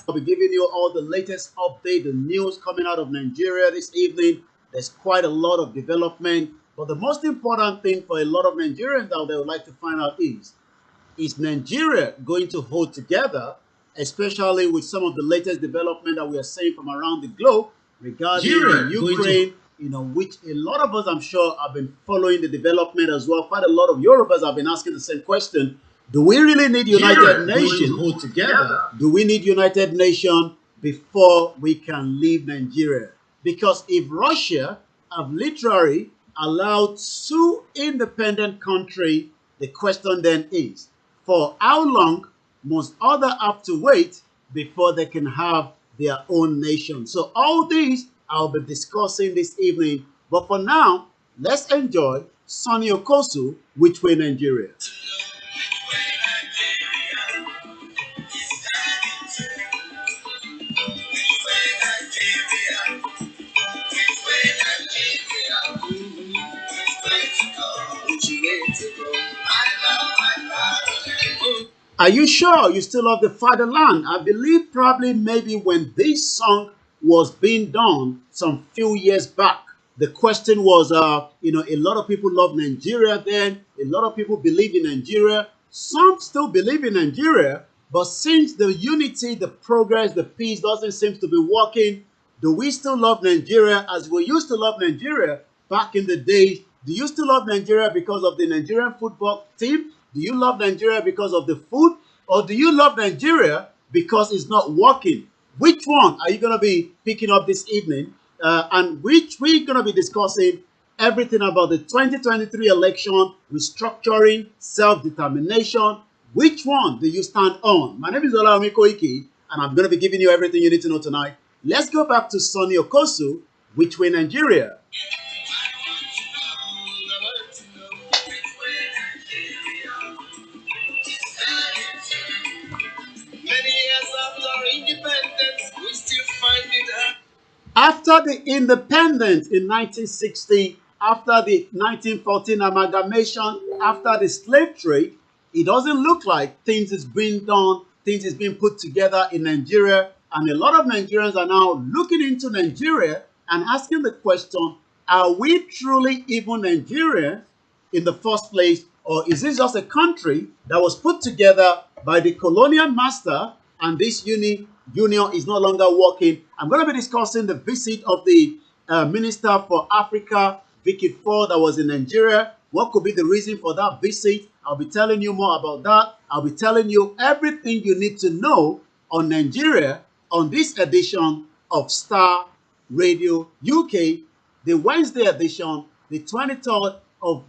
I'll be giving you all the latest update, the news coming out of Nigeria this evening. There's quite a lot of development, but the most important thing for a lot of Nigerians out there would like to find out is Nigeria going to hold together, especially with some of the latest development that we are seeing from around the globe regarding Ukraine, which a lot of us, I'm sure, have been following the development as well. Quite a lot of Yorubas have been asking the same question. Do we really need United Nations to hold together? Do we need United Nations before we can leave Nigeria? Because if Russia have literally allowed two independent countries, the question then is, for how long must others have to wait before they can have their own nation? So all these I'll be discussing this evening. But for now, let's enjoy Sonny Okosu, Which Way Nigeria. Are you sure you still love the fatherland? I believe probably maybe when this song was being done some few years back, the question was, a lot of people love Nigeria then. A lot of people believe in Nigeria. Some still believe in Nigeria, but since the unity, the progress, the peace doesn't seem to be working, do we still love Nigeria as we used to love Nigeria back in the days? Do you still love Nigeria because of the Nigerian football team? Do you love Nigeria because of the food? Or do you love Nigeria because it's not working? Which one are you going to be picking up this evening? And which we're going to be discussing everything about the 2023 election, restructuring, self-determination. Which one do you stand on? My name is Olaomi Koiki, and I'm going to be giving you everything you need to know tonight. Let's go back to Sonny Okosu, Which Way Nigeria. After the independence in 1960, after the 1914 amalgamation, after the slave trade, it doesn't look like things is being done, things is being put together in Nigeria. And a lot of Nigerians are now looking into Nigeria and asking the question, are we truly even Nigerians in the first place? Or is this just a country that was put together by the colonial master and this union is no longer working? I'm going to be discussing the visit of the Minister for Africa, Vicky Ford, that was in Nigeria. What could be the reason for that visit? I'll be telling you more about that. I'll be telling you everything you need to know on Nigeria on this edition of Starr Radio UK, the Wednesday edition, the 23rd of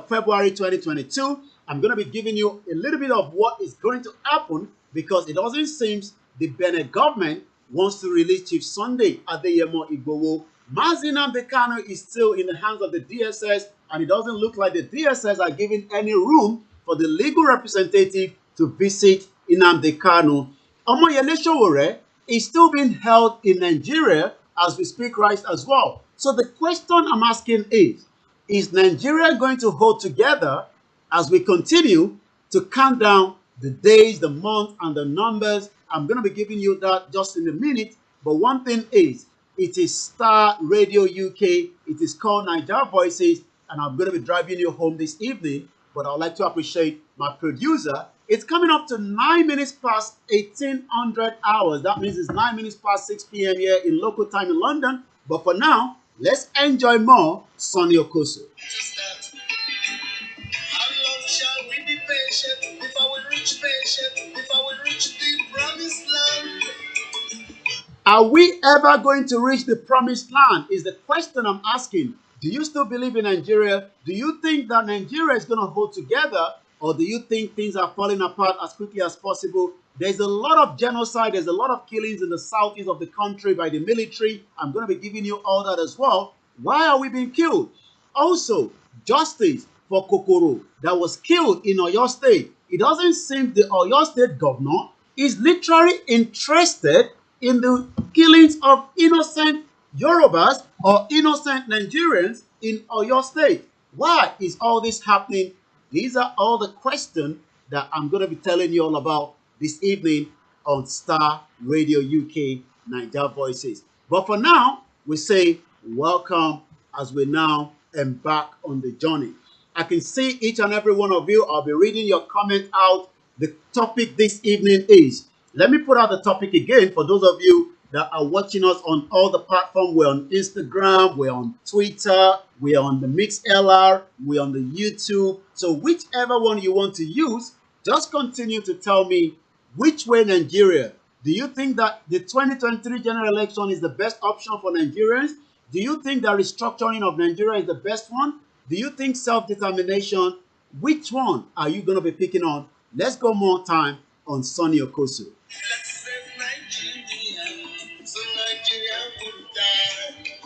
February 2022. I'm going to be giving you a little bit of what is going to happen because it doesn't seem the Benin government wants to release Chief Sunday Adeyemo Igboho. MAZI NNAMDI KANU is still in the hands of the DSS, and it doesn't look like the DSS are giving any room for the legal representative to visit Nnamdi Kanu. OMOYELE SOWORE is still being held in Nigeria as we speak right as well. So the question I'm asking is Nigeria going to hold together as we continue to count down the days, the months, and the numbers? I'm going to be giving you that just in a minute. But one thing is, it is Starr Radio UK. It is called Niger Voices. And I'm going to be driving you home this evening. But I'd like to appreciate my producer. It's coming up to 9 minutes past 1800 hours. That means it's 9 minutes past 6 p.m. here in local time in London. But for now, let's enjoy more Sonny Okosu. How long shall we be patient before we reach the promised land? Are we ever going to reach the promised land is the question I'm asking. Do you still believe in Nigeria? Do you think that Nigeria is going to hold together? Or do you think things are falling apart as quickly as possible? There's a lot of genocide. There's a lot of killings in the southeast of the country by the military. I'm going to be giving you all that as well. Why are we being killed? Also, justice for Kokoro that was killed in Oyo State. It doesn't seem the Oyo State governor is literally interested in the killings of innocent Yorubas or innocent Nigerians in Oyo State. Why is all this happening? These are all the questions that I'm going to be telling you all about this evening on Star Radio UK Niger Voices. But for now, we say welcome as we now embark on the journey. I can see each and every one of you. I'll be reading your comment out. The topic this evening is, let me put out the topic again for those of you that are watching us on all the platforms. We're on Instagram, we're on Twitter, we're on the MixLR, we're on the YouTube. So whichever one you want to use, just continue to tell me which way Nigeria. Do you think that the 2023 general election is the best option for Nigerians? Do you think that restructuring of Nigeria is the best one? Do you think self-determination? Which one are you going to be picking on? Let's go more time on Sonny Okosu. Let's save Nigeria, so Nigeria will die.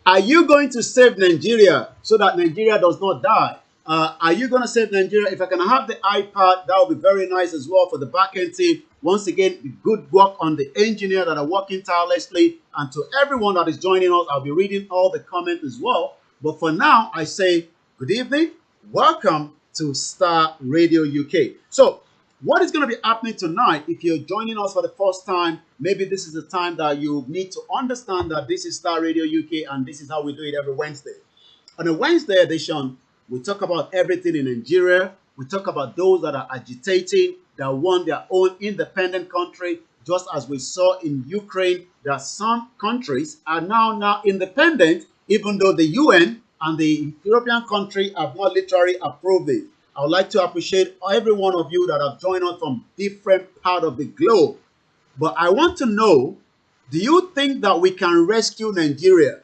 Are you going to save Nigeria so that Nigeria does not die? Are you going to save Nigeria? If I can have the iPad, that would be very nice as well for the backend team. Once again, good work on the engineer that are working tirelessly. And to everyone that is joining us, I'll be reading all the comments as well. But for now, I say good evening. Welcome to Star Radio UK. So, what is going to be happening tonight? If you're joining us for the first time, maybe this is the time that you need to understand that this is Star Radio UK and this is how we do it every Wednesday. On a Wednesday edition, we talk about everything in Nigeria. We talk about those that are agitating, that want their own independent country, just as we saw in Ukraine, that some countries are now independent, even though the UN and the European country have not literally approved it. I would like to appreciate every one of you that have joined us from different parts of the globe. But I want to know, do you think that we can rescue Nigeria?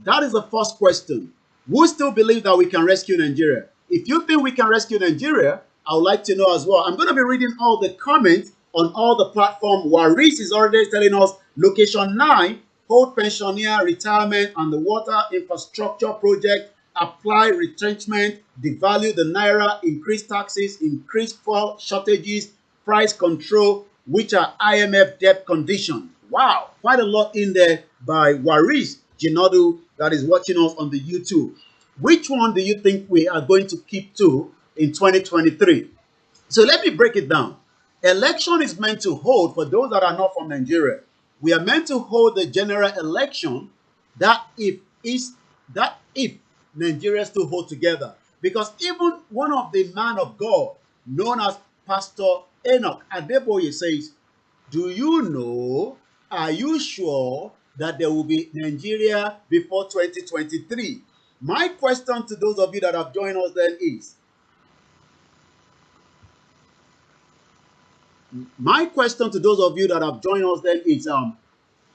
That is the first question. Who still believe that we can rescue Nigeria? If you think we can rescue Nigeria, I would like to know as well. I'm going to be reading all the comments on all the platforms. Waris is already telling us location 9, hold pensioner retirement and the water infrastructure project, apply retrenchment, devalue the naira, increase taxes, increase fuel shortages, price control, which are IMF debt conditions. Wow, quite a lot in there by Waris Jinadu that is watching us on the YouTube. Which one do you think we are going to keep to in 2023? So let me break it down. Election is meant to hold, for those that are not from Nigeria, we are meant to hold the general election that if Nigeria still hold together. Because even one of the man of God, known as Pastor Enoch Adeboye, says, do you know, are you sure that there will be Nigeria before 2023? My question to those of you that have joined us then is,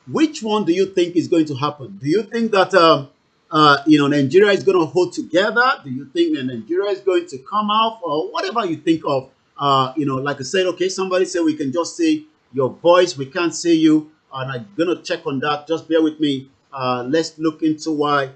which one do you think is going to happen? Do you think that Nigeria is going to hold together? Do you think that Nigeria is going to come out, or whatever you think of? Like I said, okay, somebody said we can just see your voice, we can't see you, and I'm going to check on that. Just bear with me. Let's look into why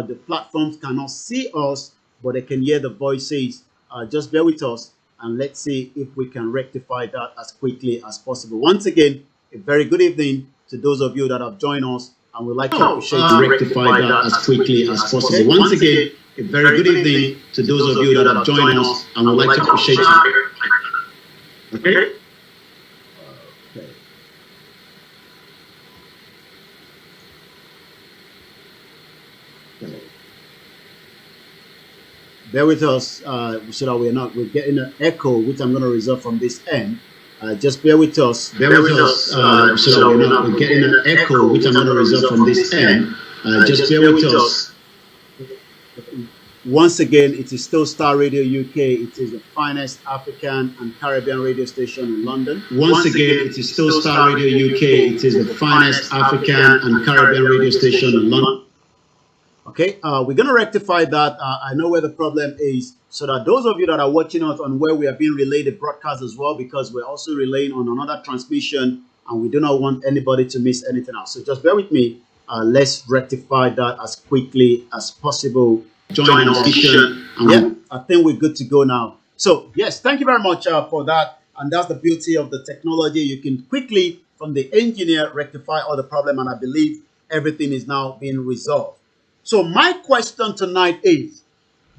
the platforms cannot see us, but they can hear the voices. Just bear with us, and let's see if we can rectify that as quickly as possible. Once again, a very good evening to those of you that have joined us, and we'd like to appreciate rectify that as quickly as possible. Okay. Once again, a very good evening to those of you that have joined us, and we'd like to appreciate okay. Bear with us so that we're getting an echo, which I'm going to reserve from this end. Just bear with us. So that we're getting an echo, which I'm going to reserve from this end. Just bear with us. Once again, it is still Star Radio UK. It is the finest African and Caribbean radio station in London. Once again, it is still Star Radio UK. It is the finest African and Caribbean radio station in London. Okay, we're going to rectify that. I know where the problem is, so that those of you that are watching us on where we are being relayed the broadcast as well, because we're also relaying on another transmission, and we do not want anybody to miss anything else. So just bear with me. Let's rectify that as quickly as possible. Join us. Yeah, I think we're good to go now. So yes, thank you very much for that. And that's the beauty of the technology. You can quickly, from the engineer, rectify all the problem, and I believe everything is now being resolved. So my question tonight is,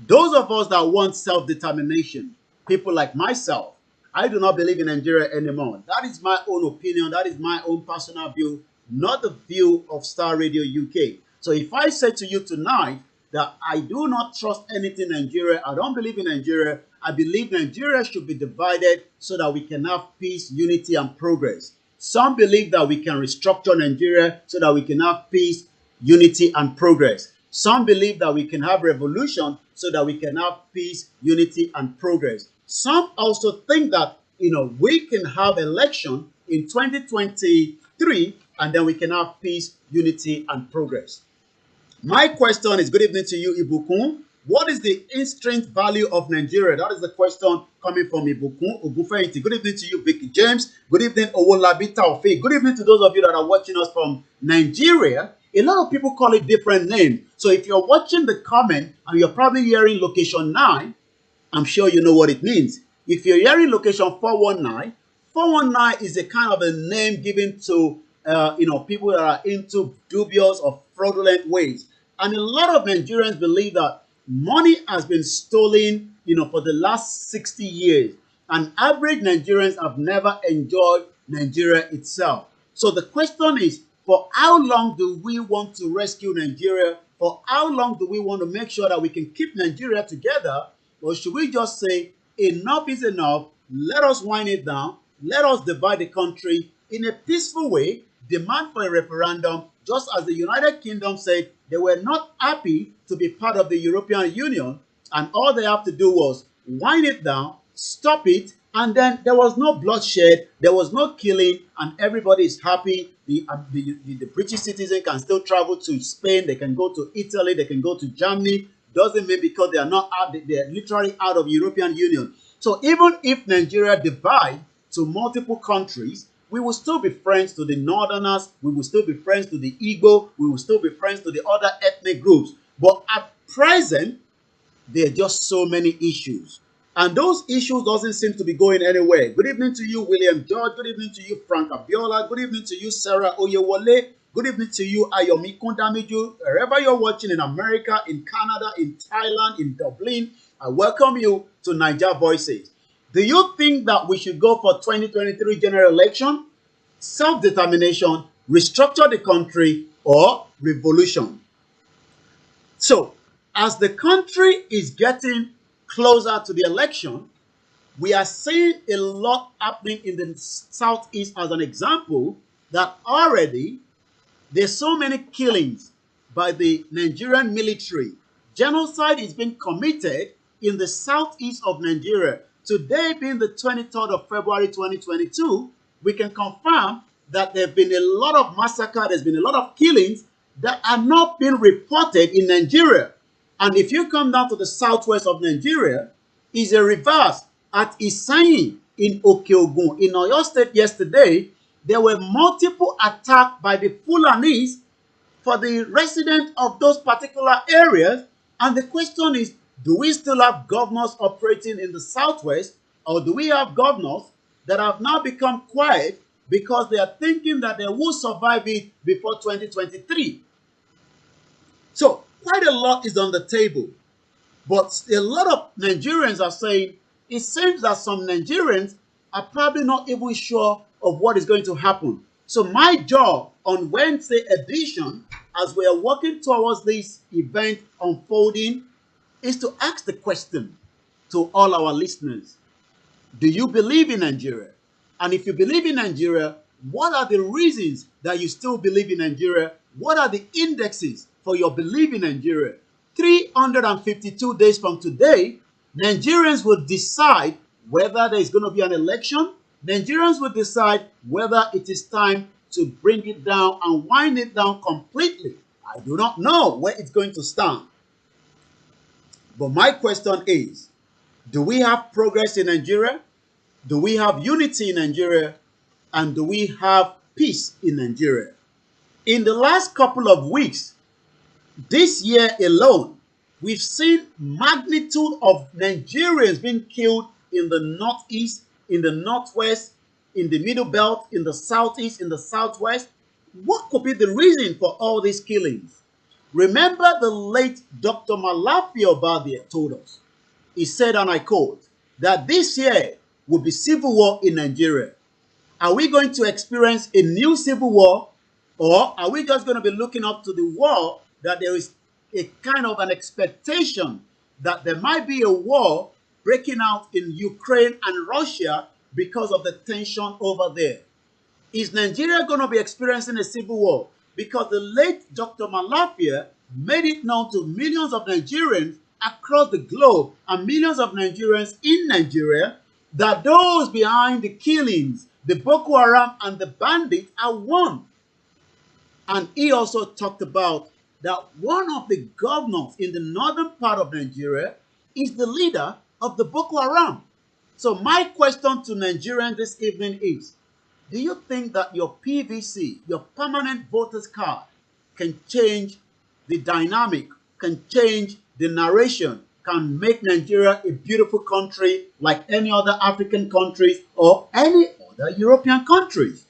those of us that want self-determination, people like myself, I do not believe in Nigeria anymore. That is my own opinion. That is my own personal view, not the view of Star Radio UK. So if I say to you tonight that I do not trust anything in Nigeria, I don't believe in Nigeria, I believe Nigeria should be divided so that we can have peace, unity, and progress. Some believe that we can restructure Nigeria so that we can have peace, unity, and progress. Some believe that we can have revolution so that we can have peace, unity, and progress. Some also think that, we can have election in 2023 and then we can have peace, unity, and progress. My question is, good evening to you, Ibukun. What is the intrinsic value of Nigeria? That is the question coming from Ibukun Ogufeiti. Good evening to you, Vicky James. Good evening, Owolabi Taofeek. Good evening to those of you that are watching us from Nigeria. A lot of people call it different names. So if you're watching the comment and you're probably hearing location 9, I'm sure you know what it means. If you're hearing location 419, 419 is a kind of a name given to people that are into dubious or fraudulent ways. And a lot of Nigerians believe that money has been stolen, for the last 60 years. And average Nigerians have never enjoyed Nigeria itself. So the question is, for how long do we want to rescue Nigeria? For how long do we want to make sure that we can keep Nigeria together? Or should we just say, enough is enough, let us wind it down, let us divide the country in a peaceful way, demand for a referendum, just as the United Kingdom said they were not happy to be part of the European Union, and all they have to do was wind it down, stop it, and then there was no bloodshed, there was no killing, and everybody is happy. The British citizen can still travel to Spain, they can go to Italy, they can go to Germany. Doesn't mean because they are not out, they are literally out of European Union. So even if Nigeria divide to multiple countries, we will still be friends to the Northerners, we will still be friends to the Igbo, we will still be friends to the other ethnic groups. But at present, there are just so many issues. And those issues doesn't seem to be going anywhere. Good evening to you, William George. Good evening to you, Frank Abiola. Good evening to you, Sarah Oyewole. Good evening to you, Ayomi Kundamiju. Wherever you're watching in America, in Canada, in Thailand, in Dublin, I welcome you to Niger Voices. Do you think that we should go for 2023 general election, self-determination, restructure the country, or revolution? So, as the country is getting closer to the election, we are seeing a lot happening in the southeast as an example that already there's so many killings by the Nigerian military. Genocide is being committed in the southeast of Nigeria. Today being the 23rd of February 2022, we can confirm that there have been a lot of massacre, there's been a lot of killings that are not being reported in Nigeria. And if you come down to the southwest of Nigeria, is a reverse. At Isayin in Okeogun, in Oyo State yesterday, there were multiple attacks by the Fulanis for the residents of those particular areas. And the question is, do we still have governors operating in the southwest, or do we have governors that have now become quiet because they are thinking that they will survive it before 2023? So quite a lot is on the table. But a lot of Nigerians are saying, it seems that some Nigerians are probably not even sure of what is going to happen. So my job on Wednesday edition, as we are working towards this event unfolding, is to ask the question to all our listeners. Do you believe in Nigeria? And if you believe in Nigeria, what are the reasons that you still believe in Nigeria? What are the indexes for your belief in Nigeria? 352 days from today, Nigerians will decide whether there is going to be an election. Nigerians will decide whether it is time to bring it down and wind it down completely. I do not know where it's going to stand. But my question is, do we have progress in Nigeria? Do we have unity in Nigeria? And do we have peace in Nigeria? In the last couple of weeks, this year alone, we've seen magnitude of Nigerians being killed in the northeast, in the northwest, in the middle belt, in the southeast, in the southwest. What could be the reason for all these killings? Remember the late Dr. Malafi Obade told us. He said, and I quote, that this year will be civil war in Nigeria. Are we going to experience a new civil war, or are we just going to be looking up to the war that there is a kind of an expectation that there might be a war breaking out in Ukraine and Russia because of the tension over there? Is Nigeria going to be experiencing a civil war? Because the late Dr. Malafia made it known to millions of Nigerians across the globe and millions of Nigerians in Nigeria that those behind the killings, the Boko Haram and the bandits, are one. And he also talked about that one of the governors in the northern part of Nigeria is the leader of the Boko Haram. So my question to Nigerians this evening is, do you think that your PVC, your permanent voters card, can change the dynamic, can change the narration, can make Nigeria a beautiful country like any other African countries or any other European countries?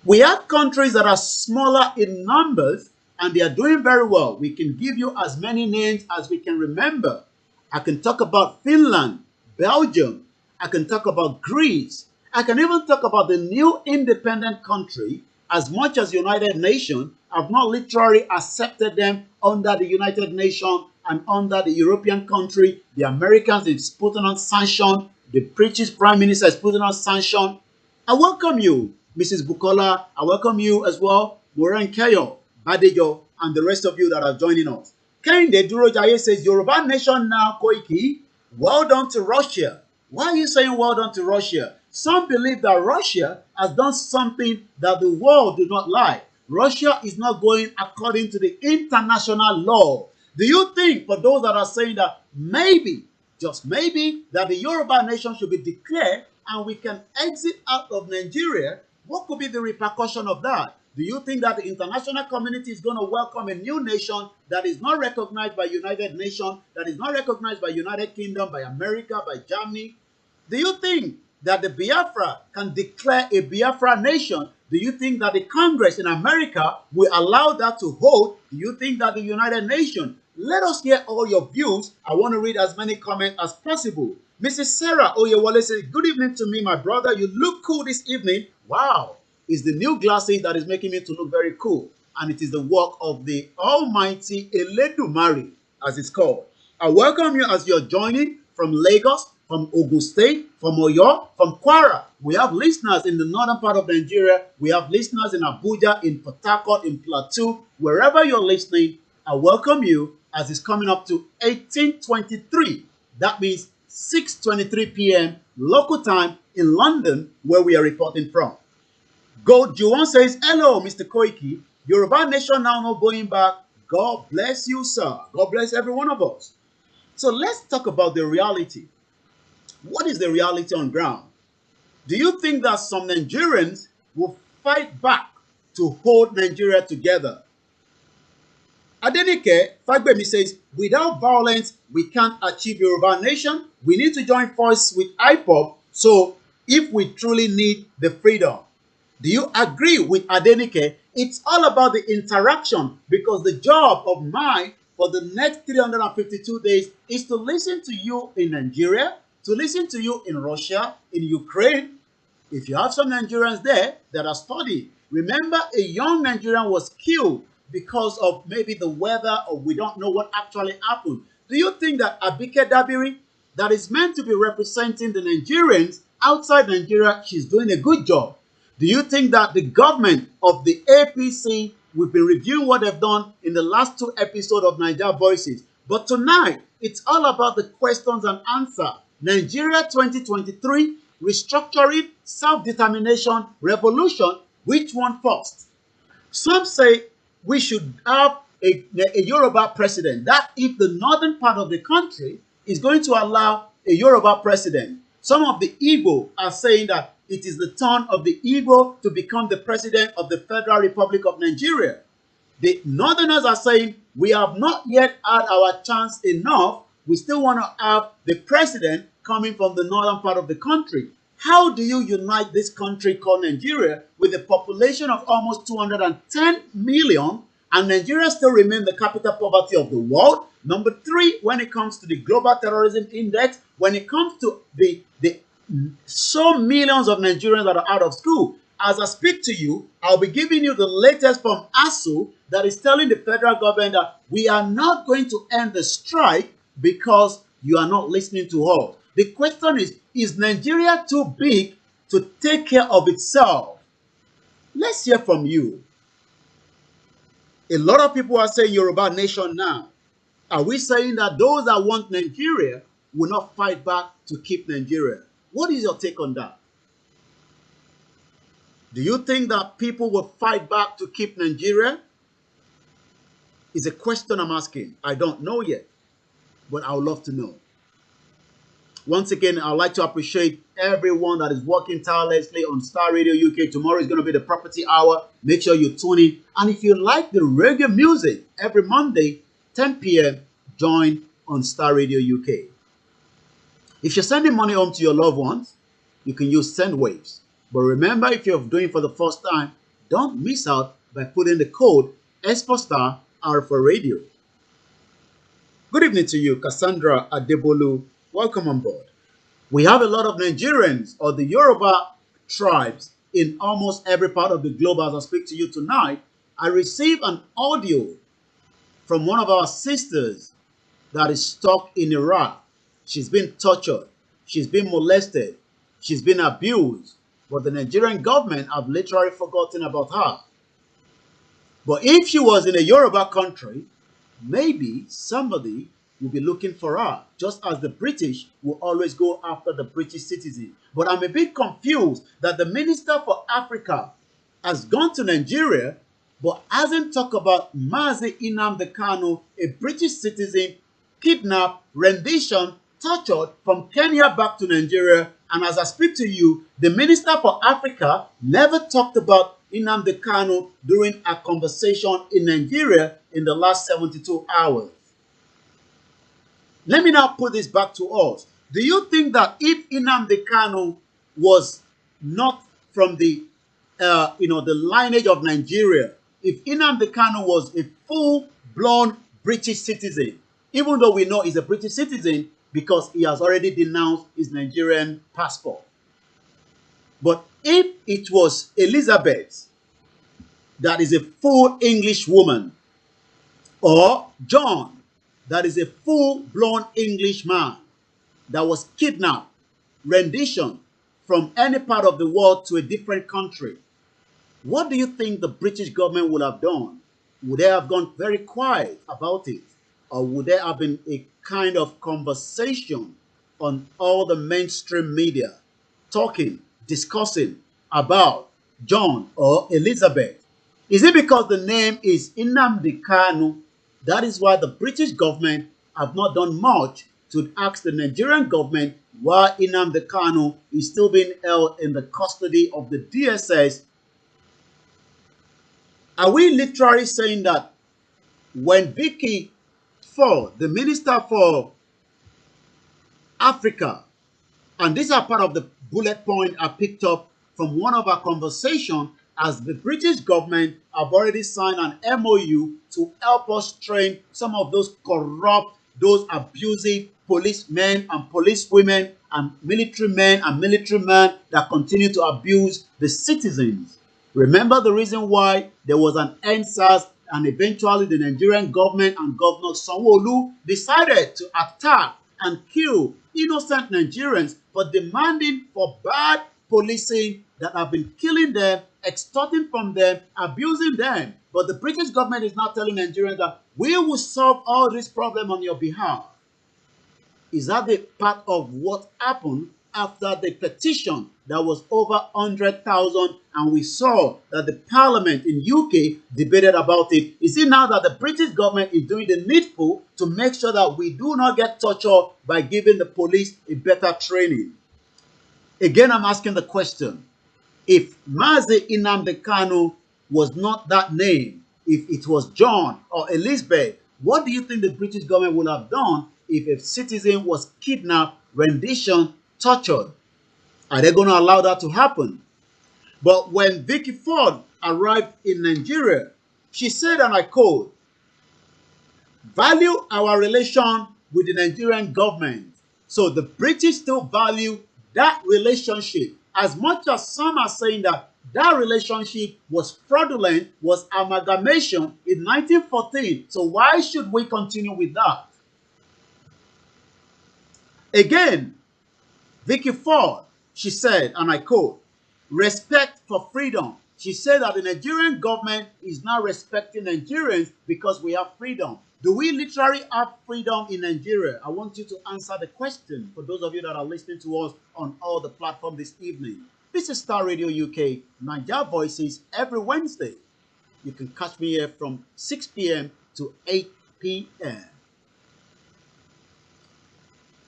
We have countries that are smaller in numbers and they are doing very well. We can give you as many names as we can remember. I can talk about Finland, Belgium. I can talk about Greece. I can even talk about the new independent country. As much as United Nations have not literally accepted them under the United Nations and under the European country, the Americans is putting on sanction. The British Prime Minister is putting on sanction. I welcome you, Mrs. Bukola. I welcome you as well, Moren Keyo, Badejo, and the rest of you that are joining us. Kehinde Durojaye says, Yoruba nation now, Koiki. Well done to Russia. Why are you saying well done to Russia? Some believe that Russia has done something that the world do not like. Russia is not going according to the international law. Do you think, for those that are saying that maybe, just maybe, that the Yoruba nation should be declared and we can exit out of Nigeria, what could be the repercussion of that? Do you think that the international community is going to welcome a new nation that is not recognized by United Nations, that is not recognized by United Kingdom, by America, by Germany? Do you think that the Biafra can declare a Biafra nation? Do you think that the Congress in America will allow that to hold? Do you think that the United Nations? Let us hear all your views. I want to read as many comments as possible. Mrs. Sarah Oyewole says, good evening to me, my brother. You look cool this evening. Wow. It's the new glasses that is making me to look very cool. And it is the work of the Almighty Eledumare, as it's called. I welcome you as you're joining from Lagos, from Ogun State, from Oyo, from Kwara. We have listeners in the northern part of Nigeria. We have listeners in Abuja, in Port Harcourt, in Plateau. Wherever you're listening, I welcome you as it's coming up to 18:23. That means 6:23 p.m. local time in London, where we are reporting from. Go Juwon says, hello, Mr. Koiki. Yoruba nation now not going back. God bless you, sir. God bless every one of us. So let's talk about the reality. What is the reality on ground? Do you think that some Nigerians will fight back to hold Nigeria together? Adenike Fagbemi says, without violence, we can't achieve Yoruba nation. We need to join forces with IPOB. So if we truly need the freedom. Do you agree with Adenike? It's all about the interaction, because the job of mine for the next 352 days is to listen to you in Nigeria, to listen to you in Russia, in Ukraine. If you have some Nigerians there that are studying, remember a young Nigerian was killed because of maybe the weather, or we don't know what actually happened. Do you think that Abike Dabiri, that is meant to be representing the Nigerians outside Nigeria, she's doing a good job? Do you think that the government of the APC, we've been reviewing what they've done in the last 2 episodes of Niger Voices, but tonight it's all about the questions and answer. Nigeria 2023, restructuring, self-determination, revolution, which one first? Some say we should have a Yoruba president, that if the northern part of the country is going to allow a Yoruba president. Some of the Igbo are saying that it is the turn of the Igbo to become the president of the Federal Republic of Nigeria. The Northerners are saying we have not yet had our chance enough. We still want to have the president coming from the northern part of the country. How do you unite this country called Nigeria with a population of almost 210 million, and Nigeria still remains the capital poverty of the world? Number 3, when it comes to the global terrorism index, when it comes to the so millions of Nigerians that are out of school. As I speak to you, I'll be giving you the latest from ASU that is telling the federal government that we are not going to end the strike because you are not listening to us. The question is Nigeria too big to take care of itself? Let's hear from you. A lot of people are saying Yoruba nation now. Are we saying that those that want Nigeria will not fight back to keep Nigeria? What is your take on that? Do you think that people will fight back to keep Nigeria? Is a question I'm asking. I don't know yet, but I would love to know. Once again, I'd like to appreciate everyone that is working tirelessly on Star Radio UK. Tomorrow is going to be the property hour. Make sure you tune in. And if you like the reggae music, every Monday, 10 p.m., join on Star Radio UK. If you're sending money home to your loved ones, you can use SendWaves. But remember, if you're doing it for the first time, don't miss out by putting the code S for Star, R for Radio. Good evening to you, Cassandra Adebolu. Welcome on board. We have a lot of Nigerians or the Yoruba tribes in almost every part of the globe. As I speak to you tonight, I received an audio from one of our sisters that is stuck in Iraq. She's been tortured. She's been molested. She's been abused. But the Nigerian government have literally forgotten about her. But if she was in a Yoruba country, maybe somebody will be looking for her, just as the British will always go after the British citizen. But I'm a bit confused that the Minister for Africa has gone to Nigeria, but hasn't talked about MAZI NNAMDI KANU, a British citizen, kidnapped, rendition, tortured from Kenya back to Nigeria. And as I speak to you, the Minister for Africa never talked about NNAMDI KANU during a conversation in Nigeria in the last 72 hours. Let me now put this back to us. Do you think that if NNAMDI KANU was not from the the lineage of Nigeria, if NNAMDI KANU was a full-blown British citizen, even though we know he's a British citizen because he has already denounced his Nigerian passport. But if it was Elizabeth, that is a full English woman, or John, that is a full-blown English man that was kidnapped, rendition from any part of the world to a different country, what do you think the British government would have done? Would they have gone very quiet about it? Or would there have been a kind of conversation on all the mainstream media, talking, discussing about John or Elizabeth? Is it because the name is NNAMDI KANU? That is why the British government have not done much to ask the Nigerian government why NNAMDI KANU is still being held in the custody of the DSS. Are we literally saying that when Vicky Ford, the Minister for Africa, and these are part of the bullet point I picked up from one of our conversations, as the British government have already signed an MOU to help us train some of those corrupt, those abusive policemen and policewomen and military men and military men that continue to abuse the citizens. Remember the reason why there was an NSAS and eventually the Nigerian government and Governor SOWORE decided to attack and kill innocent Nigerians for demanding for bad policing that have been killing them, extorting from them, abusing them. But the British government is now telling Nigerians that we will solve all this problem on your behalf. Is that the part of what happened after the petition that was over 100,000 and we saw that the parliament in UK debated about it? Is it now that the British government is doing the needful to make sure that we do not get tortured by giving the police a better training? Again, I'm asking the question, if MAZI NNAMDI KANU was not that name, if it was John or Elizabeth, what do you think the British government would have done if a citizen was kidnapped, rendition, tortured? Are they going to allow that to happen? But when Vicky Ford arrived in Nigeria, she said, and I quote, "Value our relation with the Nigerian government." So the British still value that relationship, as much as some are saying that that relationship was fraudulent, was amalgamation in 1914, so why should we continue with that? Again, Vicky Ford, she said, and I quote, respect for freedom. She said that the Nigerian government is not respecting Nigerians because we have freedom. Do we literally have freedom in Nigeria? I want you to answer the question for those of you that are listening to us on all the platforms this evening. This is Star Radio UK, Niger Voices, every Wednesday. You can catch me here from 6 p.m. to 8 p.m.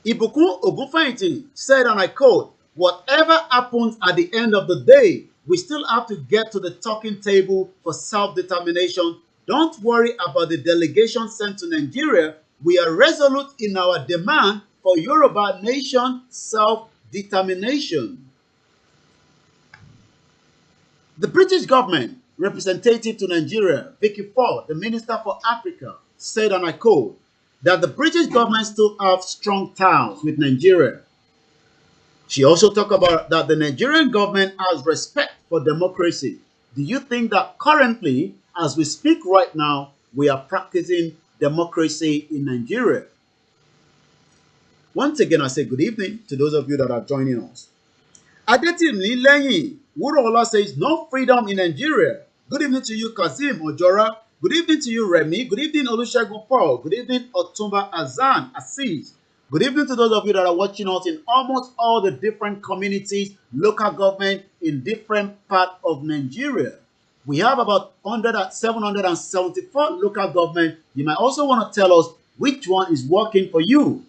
Ibukun Ogunfeyinti said, and I quote, whatever happens at the end of the day, we still have to get to the talking table for self-determination. Don't worry about the delegation sent to Nigeria. We are resolute in our demand for Yoruba nation self-determination. The British government representative to Nigeria, Vicky Ford, the Minister for Africa, said, and I quote, that the British government still have strong ties with Nigeria. She also talked about that the Nigerian government has respect for democracy. Do you think that currently, as we speak right now, we are practicing democracy in Nigeria? Once again, I say good evening to those of you that are joining us. Adetimi Leyin Wurola says, no freedom in Nigeria. Good evening to you, Kazim Ojora. Good evening to you, Remy. Good evening, Olusegun Paul. Good evening, Otumba Azan Assis. Good evening to those of you that are watching us in almost all the different communities, local government in different parts of Nigeria. We have about 774 local government. You might also want to tell us which one is working for you.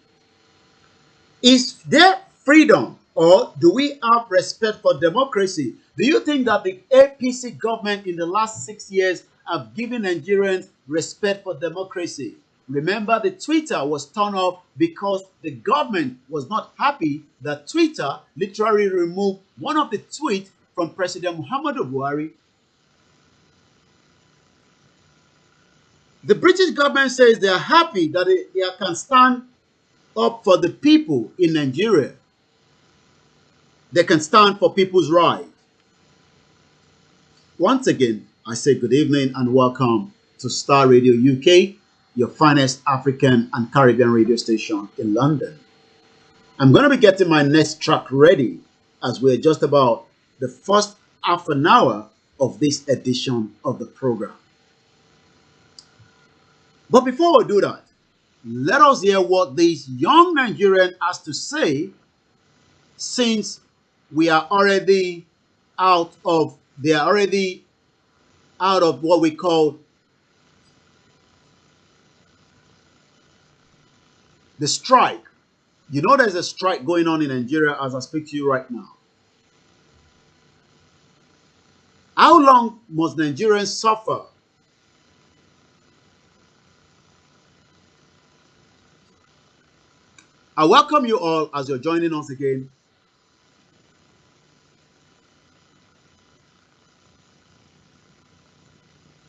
Is there freedom, or do we have respect for democracy? Do you think that the APC government in the last 6 years have given Nigerians respect for democracy? Remember, the Twitter was turned off because the government was not happy that Twitter literally removed one of the tweets from President Muhammadu Buhari. The British government says they are happy that they can stand up for the people in Nigeria. They can stand for people's rights. Once again, I say good evening and welcome to Star Radio UK, your finest African and Caribbean radio station in London. I'm going to be getting my next track ready as we're just about the first half an hour of this edition of the program. But before we do that, let us hear what this young Nigerian has to say, since we are already they are already out of what we call the strike. You know there's a strike going on in Nigeria as I speak to you right now. How long must Nigerians suffer? I welcome you all as you're joining us again.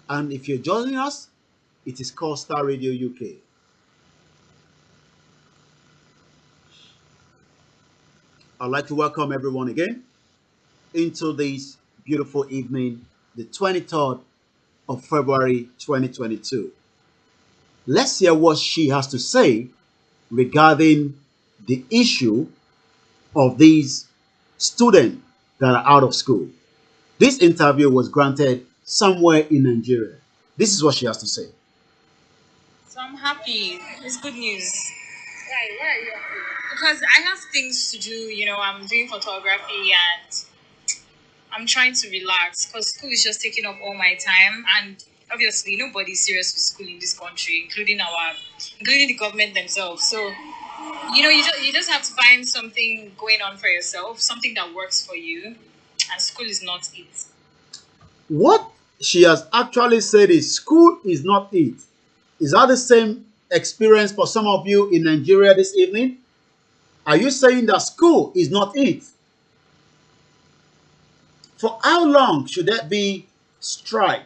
And if you're joining us, it is called Star Radio UK. I'd like to welcome everyone again into this beautiful evening, the 23rd of February 2022. Let's hear what she has to say regarding the issue of these students that are out of school. This interview was granted somewhere in Nigeria. This is what she has to say. So I'm happy. It's good news. Why are you happy? Because I have things to do. You know, I'm doing photography and I'm trying to relax because school is just taking up all my time. And obviously, nobody's serious with school in this country, including the government themselves. So, you know, you just have to find something going on for yourself, something that works for you. And school is not it. What she has actually said is school is not it. Is that the same experience for some of you in Nigeria this evening? Are you saying that school is not it? For how long should there be strike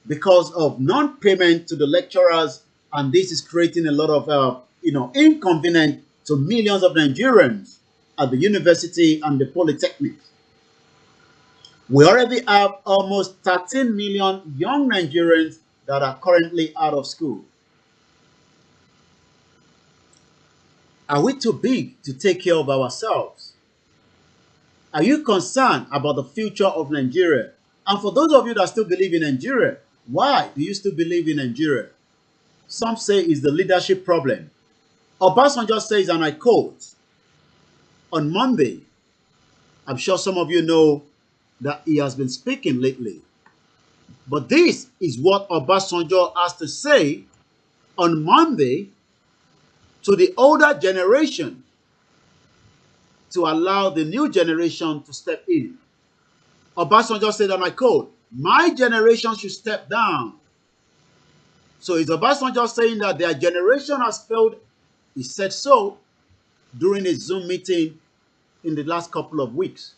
because of non-payment to the lecturers, and this is creating a lot of inconvenience to millions of Nigerians? at the university and the polytechnics. We already have almost 13 million young Nigerians that are currently out of school. Are we too big to take care of ourselves? Are you concerned about the future of Nigeria? And for those of you that still believe in Nigeria, why do you still believe in Nigeria? Some say it's the leadership problem. Obasanjo says, and I quote, on Monday, I'm sure some of you know that he has been speaking lately. But this is what Obasanjo has to say on Monday to the older generation to allow the new generation to step in. Obasanjo said, and I quote, my generation should step down. So is Obasanjo saying that their generation has failed? He said so during a Zoom meeting in the last couple of weeks.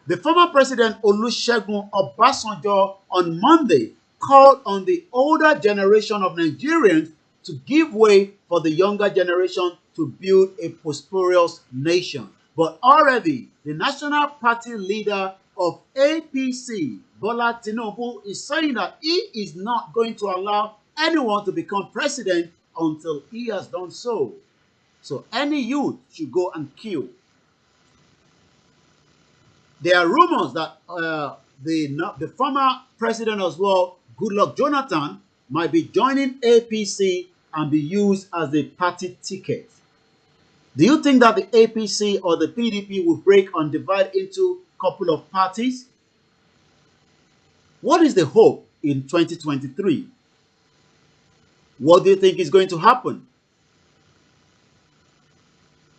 The former president Olusegun Obasanjo on Monday called on the older generation of Nigerians to give way for the younger generation to build a prosperous nation. But already, the national party leader of APC, Bola Tinubu, is saying that he is not going to allow anyone to become president until he has done so. So any youth should go and kill. There are rumors that the former president as well, Goodluck Jonathan, might be joining APC and be used as a party ticket. Do you think that the APC or the PDP will break and divide into a couple of parties? What is the hope in 2023? What do you think is going to happen?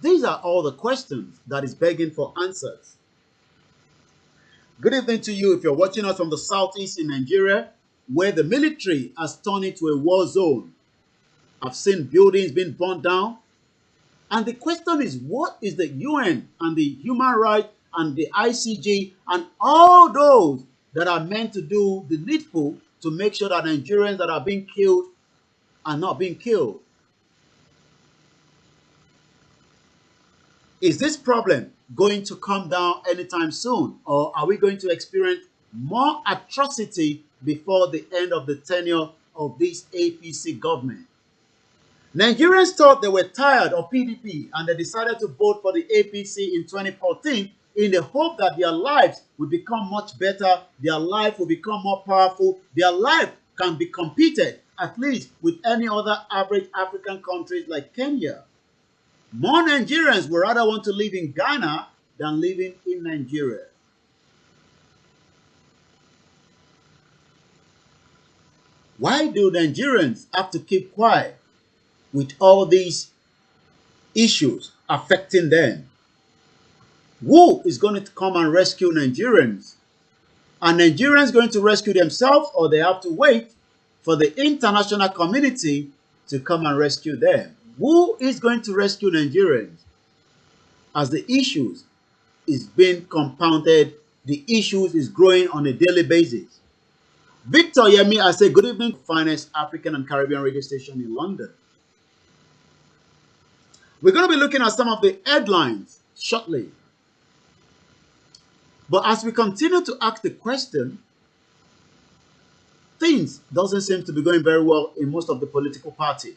These are all the questions that is begging for answers. Good evening to you if you're watching us from the southeast in Nigeria, where the military has turned into a war zone. I've seen buildings being burned down. And the question is, what is the UN and the human rights and the ICJ and all those that are meant to do the needful to make sure that Nigerians that are being killed are not being killed? Is this problem going to come down anytime soon, or are we going to experience more atrocity before the end of the tenure of this APC government? Nigerians thought they were tired of PDP and they decided to vote for the APC in 2014 in the hope that their lives will become much better, their life will become more powerful, their life can be competed at least with any other average African countries like Kenya. More Nigerians would rather want to live in Ghana than living in Nigeria. Why do Nigerians have to keep quiet with all these issues affecting them? Who is going to come and rescue Nigerians? Are Nigerians going to rescue themselves, or they have to wait for the international community to come and rescue them? Who is going to rescue Nigerians? As the issues is being compounded, the issues is growing on a daily basis. Victor Yemi, I say good evening, finest African and Caribbean radio station in London. We're going to be looking at some of the headlines shortly. But as we continue to ask the question, things doesn't seem to be going very well in most of the political parties.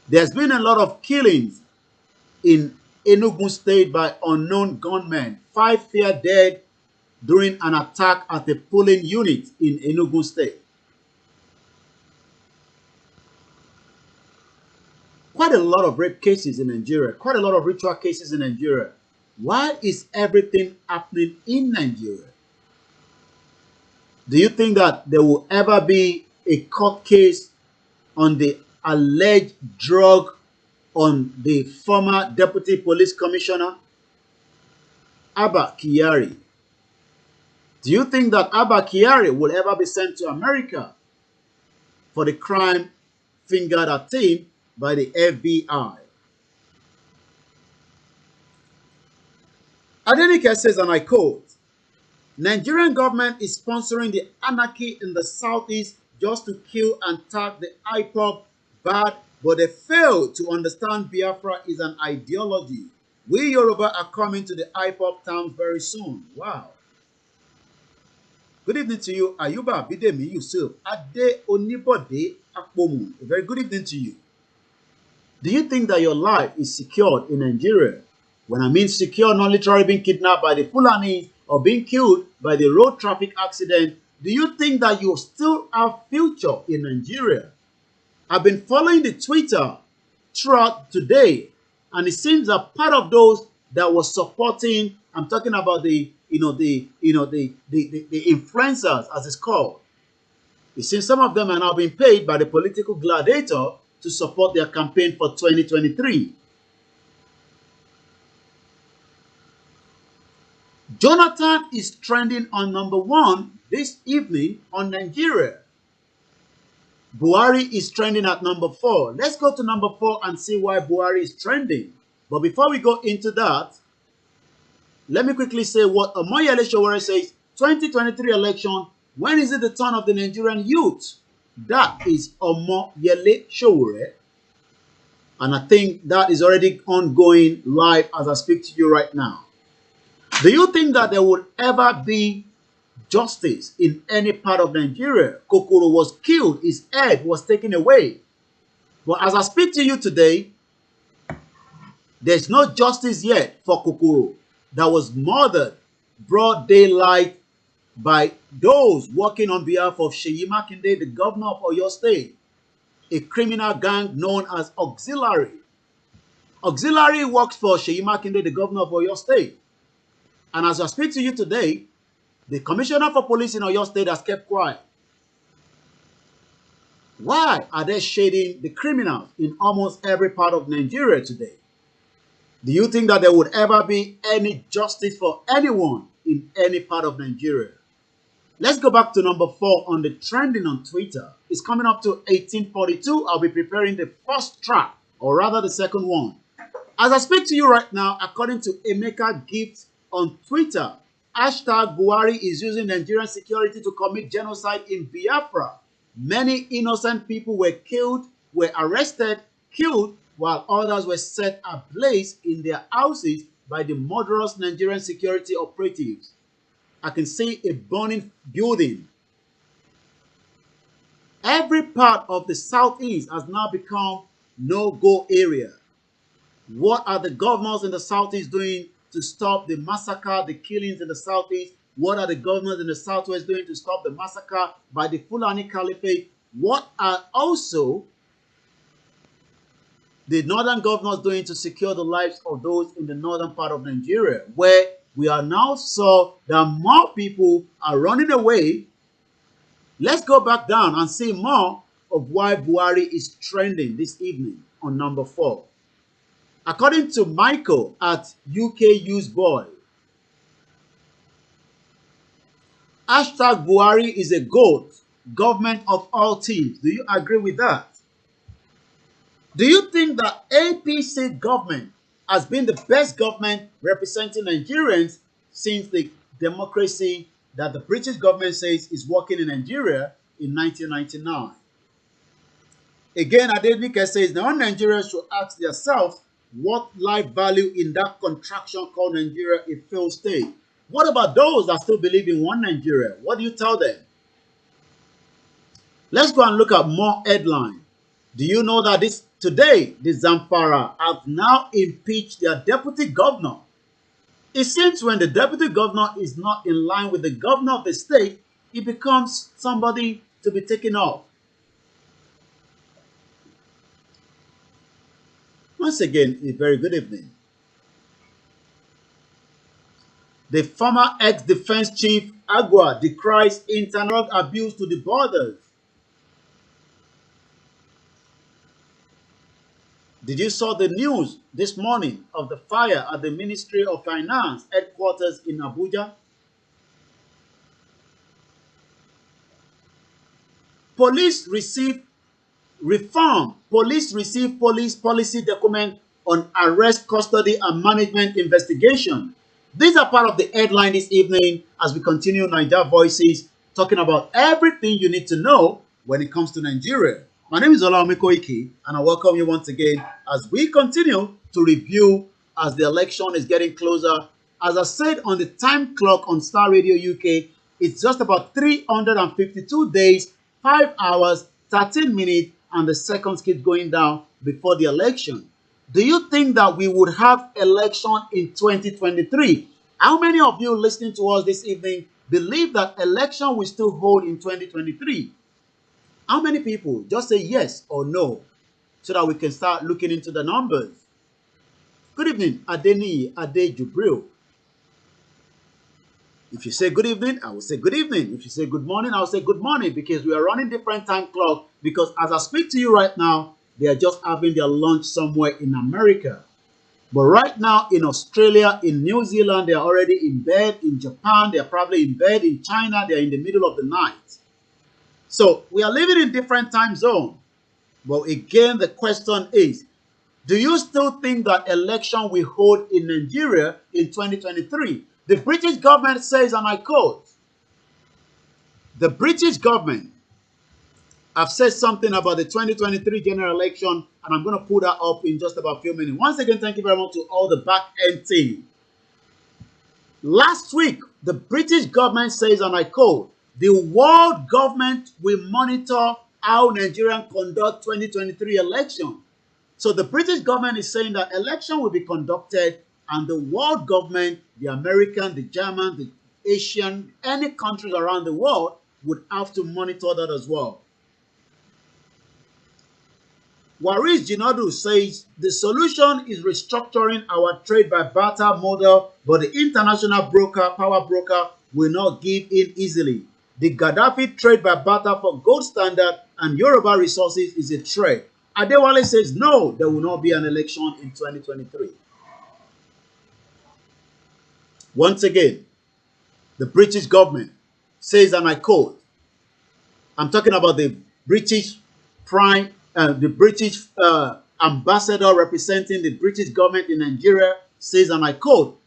There's been a lot of killings in Enugu State by unknown gunmen. 5 fear dead during an attack at a polling unit in Enugu State. Quite a lot of rape cases in Nigeria, quite a lot of ritual cases in Nigeria. Why is everything happening in Nigeria? Do you think that there will ever be a court case on the alleged drug on the former Deputy Police Commissioner, Abba Kyari? Do you think that Abba Kyari will ever be sent to America for the crime fingered at him by the FBI? Adenike says, and I quote, Nigerian government is sponsoring the anarchy in the southeast just to kill and tag the IPOB bad but they fail to understand Biafra is an ideology. We Yoruba are coming to the IPOP town very soon. Wow. Good evening to you, Ayuba Bidemi Yusuf, Ade Onibode Akpomu. A very good evening to you. Do you think that your life is secured in Nigeria? When I mean secure, not literally being kidnapped by the Fulani or being killed by the road traffic accident, do you think that you still have future in Nigeria? I've been following the Twitter throughout today, and it seems that part of those that were supporting, I'm talking about the influencers, as it's called. It seems some of them are now being paid by the political gladiator to support their campaign for 2023. Jonathan is trending on #1 this evening on Nigeria. Buhari is trending at #4. Let's go to #4 and see why Buhari is trending. But before we go into that, let me quickly say what OMOYELE SOWORE says. 2023 election, when is it the turn of the Nigerian youth? That is OMOYELE SOWORE. And I think that is already ongoing live as I speak to you right now. Do you think that there would ever be justice in any part of Nigeria? Kokoro was killed, his head was taken away. But as I speak to you today, there's no justice yet for Kokoro that was murdered broad daylight by those working on behalf of Seyi Makinde, the governor of Oyo State, a criminal gang known as Auxiliary. Auxiliary works for Seyi Makinde, the governor of Oyo State. And as I speak to you today, the commissioner for police in Oyo State has kept quiet. Why are they shading the criminals in almost every part of Nigeria today? Do you think that there would ever be any justice for anyone in any part of Nigeria? Let's go back to #4 on the trending on Twitter. It's coming up to 1842. I'll be preparing the first track, or rather the second one. As I speak to you right now, according to Emeka Gift on Twitter, #Buhari is using Nigerian security to commit genocide in Biafra. Many innocent people were killed, were arrested, killed, while others were set ablaze in their houses by the murderous Nigerian security operatives. I can see a burning building. Every part of the southeast has now become no-go area. What are the governors in the southeast doing to stop the massacre, the killings in the southeast? What are the governors in the southwest doing to stop the massacre by the Fulani Caliphate? What are also the northern governors doing to secure the lives of those in the northern part of Nigeria, where we are now saw that more people are running away? Let's go back down and see more of why Buhari is trending this evening on #4. According to Michael at UK Useboy, #Buhari is a GOAT, government of all teams. Do you agree with that? Do you think that APC government has been the best government representing Nigerians since the democracy that the British government says is working in Nigeria in 1999? Again, Adenike says, now Nigerians should ask themselves what life value in that contraction called Nigeria a failed state. What about those that still believe in one Nigeria? What do you tell them? Let's go and look at more headlines. Do you know that today, the Zamfara have now impeached their deputy governor? It seems when the deputy governor is not in line with the governor of the state, he becomes somebody to be taken off. Once again, a very good evening. The former ex-defense chief Agua decries internal abuse to the borders. Did you saw the news this morning of the fire at the Ministry of Finance headquarters in Abuja? Police receive police policy document on arrest, custody, and management investigation. These are part of the headline this evening as we continue Naija Voices, talking about everything you need to know when it comes to Nigeria. My name is Olawumi Koiki, and I welcome you once again as we continue to review as the election is getting closer. As I said on the time clock on Star Radio UK, it's just about 352 days, 5 hours, 13 minutes, and the seconds keep going down before the election. Do you think that we would have election in 2023? How many of you listening to us this evening believe that election will still hold in 2023? How many people? Just say yes or no so that we can start looking into the numbers. Good evening, Adeni Ade Jubril. If you say good evening, I will say good evening. If you say good morning, I will say good morning, because we are running different time clock. Because as I speak to you right now, they are just having their lunch somewhere in America. But right now in Australia, in New Zealand, they are already in bed. In Japan, they are probably in bed. In China, they are in the middle of the night. So we are living in different time zones. But again, the question is, do you still think that election will hold in Nigeria in 2023? The British government says, and I quote, the British government have said something about the 2023 general election, and I'm going to put that up in just about a few minutes. Once again, thank you very much to all the back-end team. Last week, the British government says, and I quote, the world government will monitor how Nigerians conduct 2023 election. So the British government is saying that election will be conducted, and the world government, the American, the German, the Asian, any countries around the world would have to monitor that as well. Waris Jinadu says the solution is restructuring our trade by barter model, but the international broker, power broker, will not give in easily. The Gaddafi trade by barter for gold standard and Yoruba resources is a trade. Adewale says no, there will not be an election in 2023. Once again, the British government says, and I quote, I'm talking about the British ambassador representing the British government in Nigeria, says, and I quote,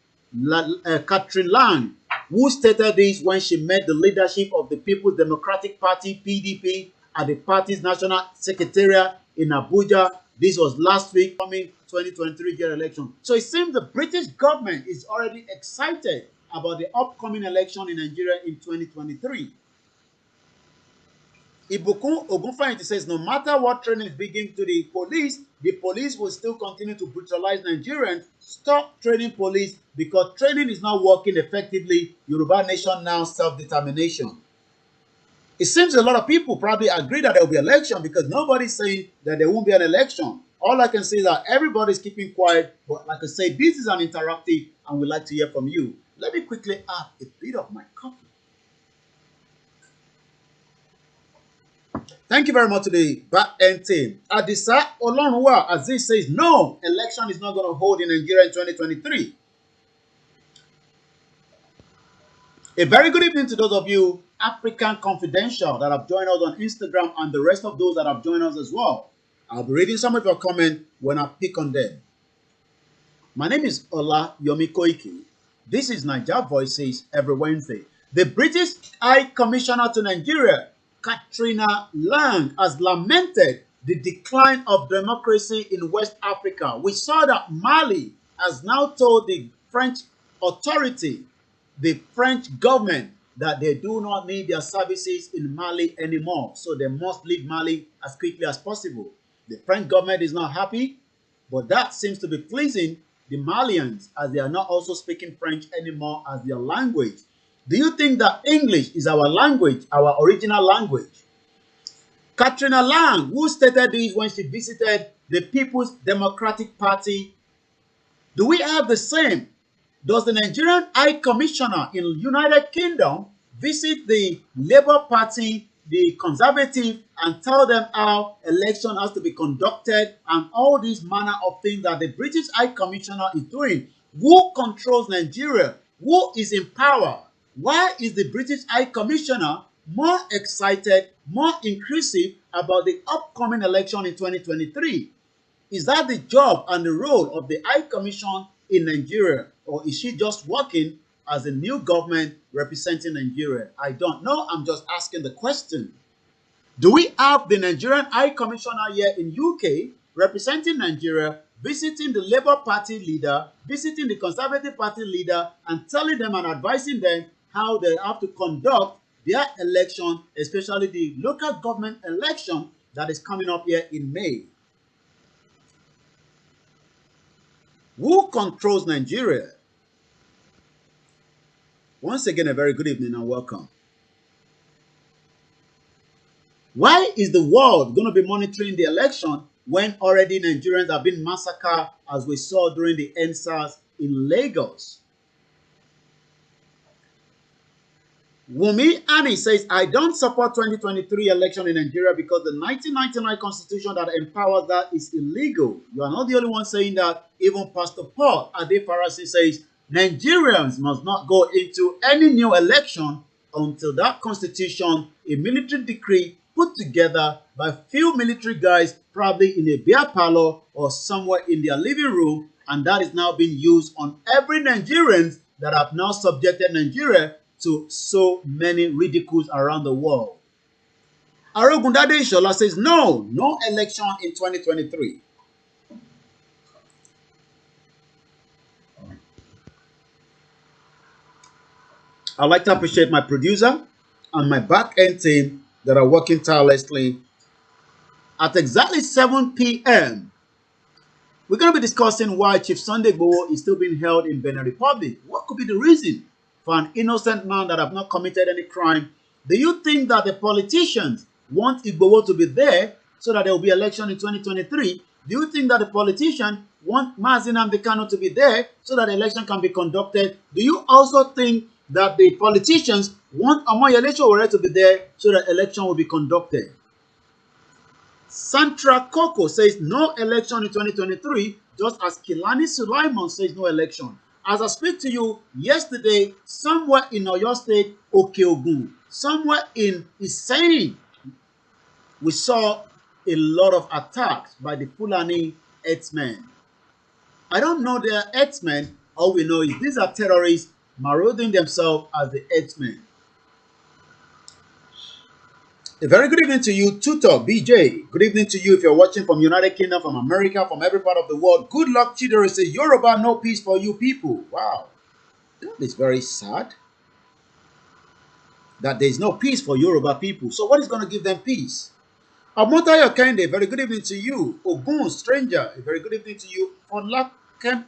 Catherine Lang, who stated this when she met the leadership of the People's Democratic Party, PDP, at the party's national secretariat in Abuja. This was last week, coming 2023 general election. So it seems the British government is already excited about the upcoming election in Nigeria in 2023. Ibukun Ogunfayinti says, no matter what training is being given to the police will still continue to brutalize Nigerians. Stop training police because training is not working effectively. Yoruba nation now, self-determination. It seems a lot of people probably agree that there will be an election because nobody's saying that there won't be an election. All I can say is that everybody's keeping quiet. But like I say, this is an interactive and we'd like to hear from you. Let me quickly add a bit of my coffee. Thank you very much to the back-end team. Adisa Olorunwa Aziz says, no, election is not going to hold in Nigeria in 2023. A very good evening to those of you, African Confidential, that have joined us on Instagram and the rest of those that have joined us as well. I'll be reading some of your comments when I pick on them. My name is Olayomi Koiki. This is Naija Voices every Wednesday. The British High Commissioner to Nigeria, Katrina Lang, has lamented the decline of democracy in West Africa. We saw that Mali has now told the French authority, the French government, that they do not need their services in Mali anymore. So they must leave Mali as quickly as possible. The French government is not happy, but that seems to be pleasing the Malians, as they are not also speaking French anymore as their language. Do you think that English is our language, our original language? Katrina Lang, who stated this when she visited the People's Democratic Party, do we have the same? Does the Nigerian High Commissioner in United Kingdom visit the Labour Party, the Conservative, and tell them how election has to be conducted and all these manner of things that the British High Commissioner is doing? Who controls Nigeria? Who is in power? Why is the British High Commissioner more excited, more inclusive about the upcoming election in 2023? Is that the job and the role of the High Commission in Nigeria, or is she just working as a new government representing Nigeria? I don't know. I'm just asking the question. Do we have the Nigerian High Commissioner here in UK representing Nigeria, visiting the Labour Party leader, visiting the Conservative Party leader, and telling them and advising them how they have to conduct their election, especially the local government election that is coming up here in May? Who controls Nigeria? Once again, a very good evening and welcome. Why is the world going to be monitoring the election when already Nigerians have been massacred, as we saw during the NSAS in Lagos? Wumi Ani says, I don't support 2023 election in Nigeria because the 1999 constitution that empowers that is illegal. You are not the only one saying that. Even Pastor Paul Adefarasi says, Nigerians must not go into any new election until that constitution, a military decree put together by few military guys, probably in a beer parlor or somewhere in their living room, and that is now being used on every Nigerian that have now subjected Nigeria to so many ridicules around the world. Arogundade Ishola says, no election in 2023. I'd like to appreciate my producer and my back-end team that are working tirelessly. At exactly 7 p.m., we're going to be discussing why Chief Sunday Igboho is still being held in Benin Republic. What could be the reason for an innocent man that have not committed any crime? Do you think that the politicians want Igboho to be there so that there will be election in 2023? Do you think that the politicians want MAZI and KANU to be there so that the election can be conducted? Do you also think that the politicians want OMOYELE to be there so that election will be conducted? Santra Koko says no election in 2023, just as Kilani Sulaiman says no election. As I speak to you, yesterday, somewhere in Oyo State, Okeogun, somewhere in Iseyin, we saw a lot of attacks by the Fulani herdsmen. I don't know they are herdsmen. All we know is these are terrorists marauding themselves as the herdsmen. A very good evening to you, Tutor BJ. Good evening to you if you're watching from United Kingdom, from America, from every part of the world. Good luck, Chidori says, Yoruba, no peace for you people. Wow. That is very sad. That there is no peace for Yoruba people. So what is going to give them peace? Amotayo Kende, very good evening to you. Ogun, stranger, a very good evening to you. Folakon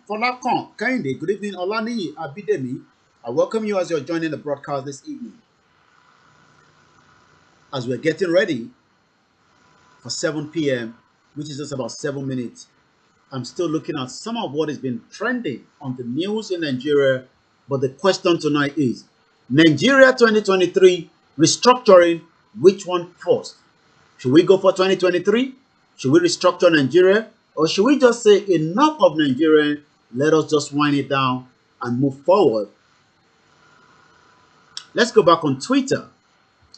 Kende, good evening. Olani Abidemi, I welcome you as you're joining the broadcast this evening. As we're getting ready for 7 p.m., which is just about 7 minutes, I'm still looking at some of what has been trending on the news in Nigeria. But the question tonight is, Nigeria 2023 restructuring, which one first? Should we go for 2023? Should we restructure Nigeria? Or should we just say enough of Nigeria, let us just wind it down and move forward? Let's go back on Twitter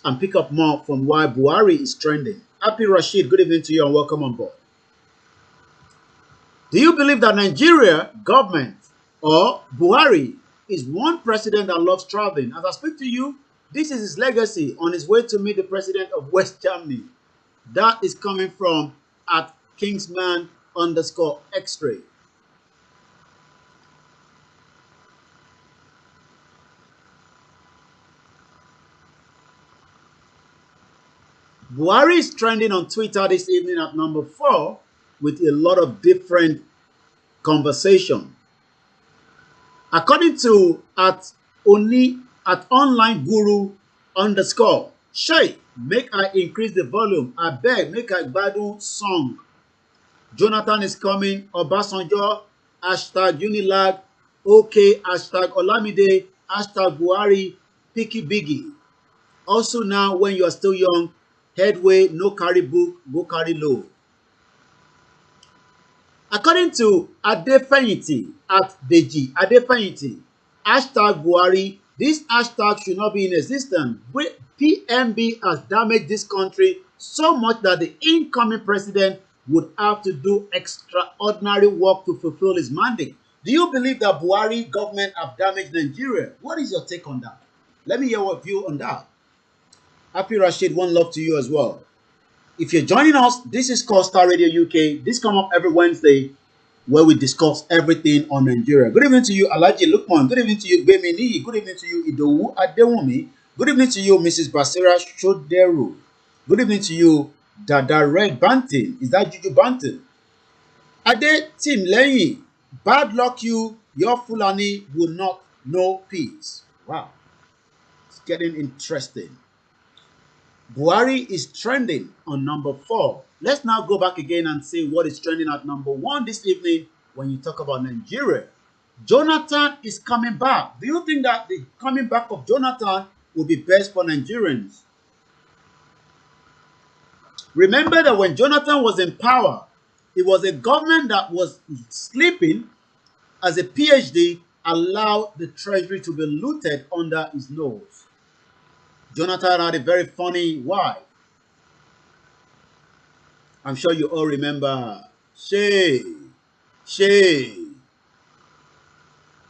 and pick up more from why Buhari is trending. Happy Rashid, good evening to you and welcome on board. Do you believe that Nigeria government or Buhari is one president that loves traveling? As I speak to you, this is his legacy on his way to meet the president of West Germany. That is coming from at Kingsman_X-ray. Buhari is trending on Twitter this evening at number 4 with a lot of different conversation. According to at online guru _ Shay, make I increase the volume. I beg, make I gbadun song. Jonathan is coming. Obasanjo, hashtag Unilag, OK, hashtag Olamide, hashtag Buhari, Picky Biggie. Also now, when you are still young, headway, no carry book, go carry load. According to Adefeyinti at Deji Adefeyinti, hashtag Buhari, this hashtag should not be in existence. PMB has damaged this country so much that the incoming president would have to do extraordinary work to fulfill his mandate. Do you believe that Buhari government have damaged Nigeria? What is your take on that? Let me hear your view on that. Happy Rashid, one love to you as well. If you're joining us, this is called Starr Radio UK. This comes up every Wednesday where we discuss everything on Nigeria. Good evening to you, Alhaji Lukman. Good evening to you, Bemini. Good evening to you, Idowu Adewumi. Good evening to you, Mrs. Basira Shoderu. Good evening to you, Dada Red Banton. Is that Juju Banton? Ade Tim Leyin. Bad luck you, your Fulani will not know peace. Wow. It's getting interesting. Buhari is trending on number 4. Let's now go back again and see what is trending at number 1 this evening when you talk about Nigeria. Jonathan is coming back. Do you think that the coming back of Jonathan will be best for Nigerians? Remember that when Jonathan was in power, it was a government that was sleeping as a PhD allowed the treasury to be looted under his nose. Jonathan had a very funny wife. I'm sure you all remember Shay.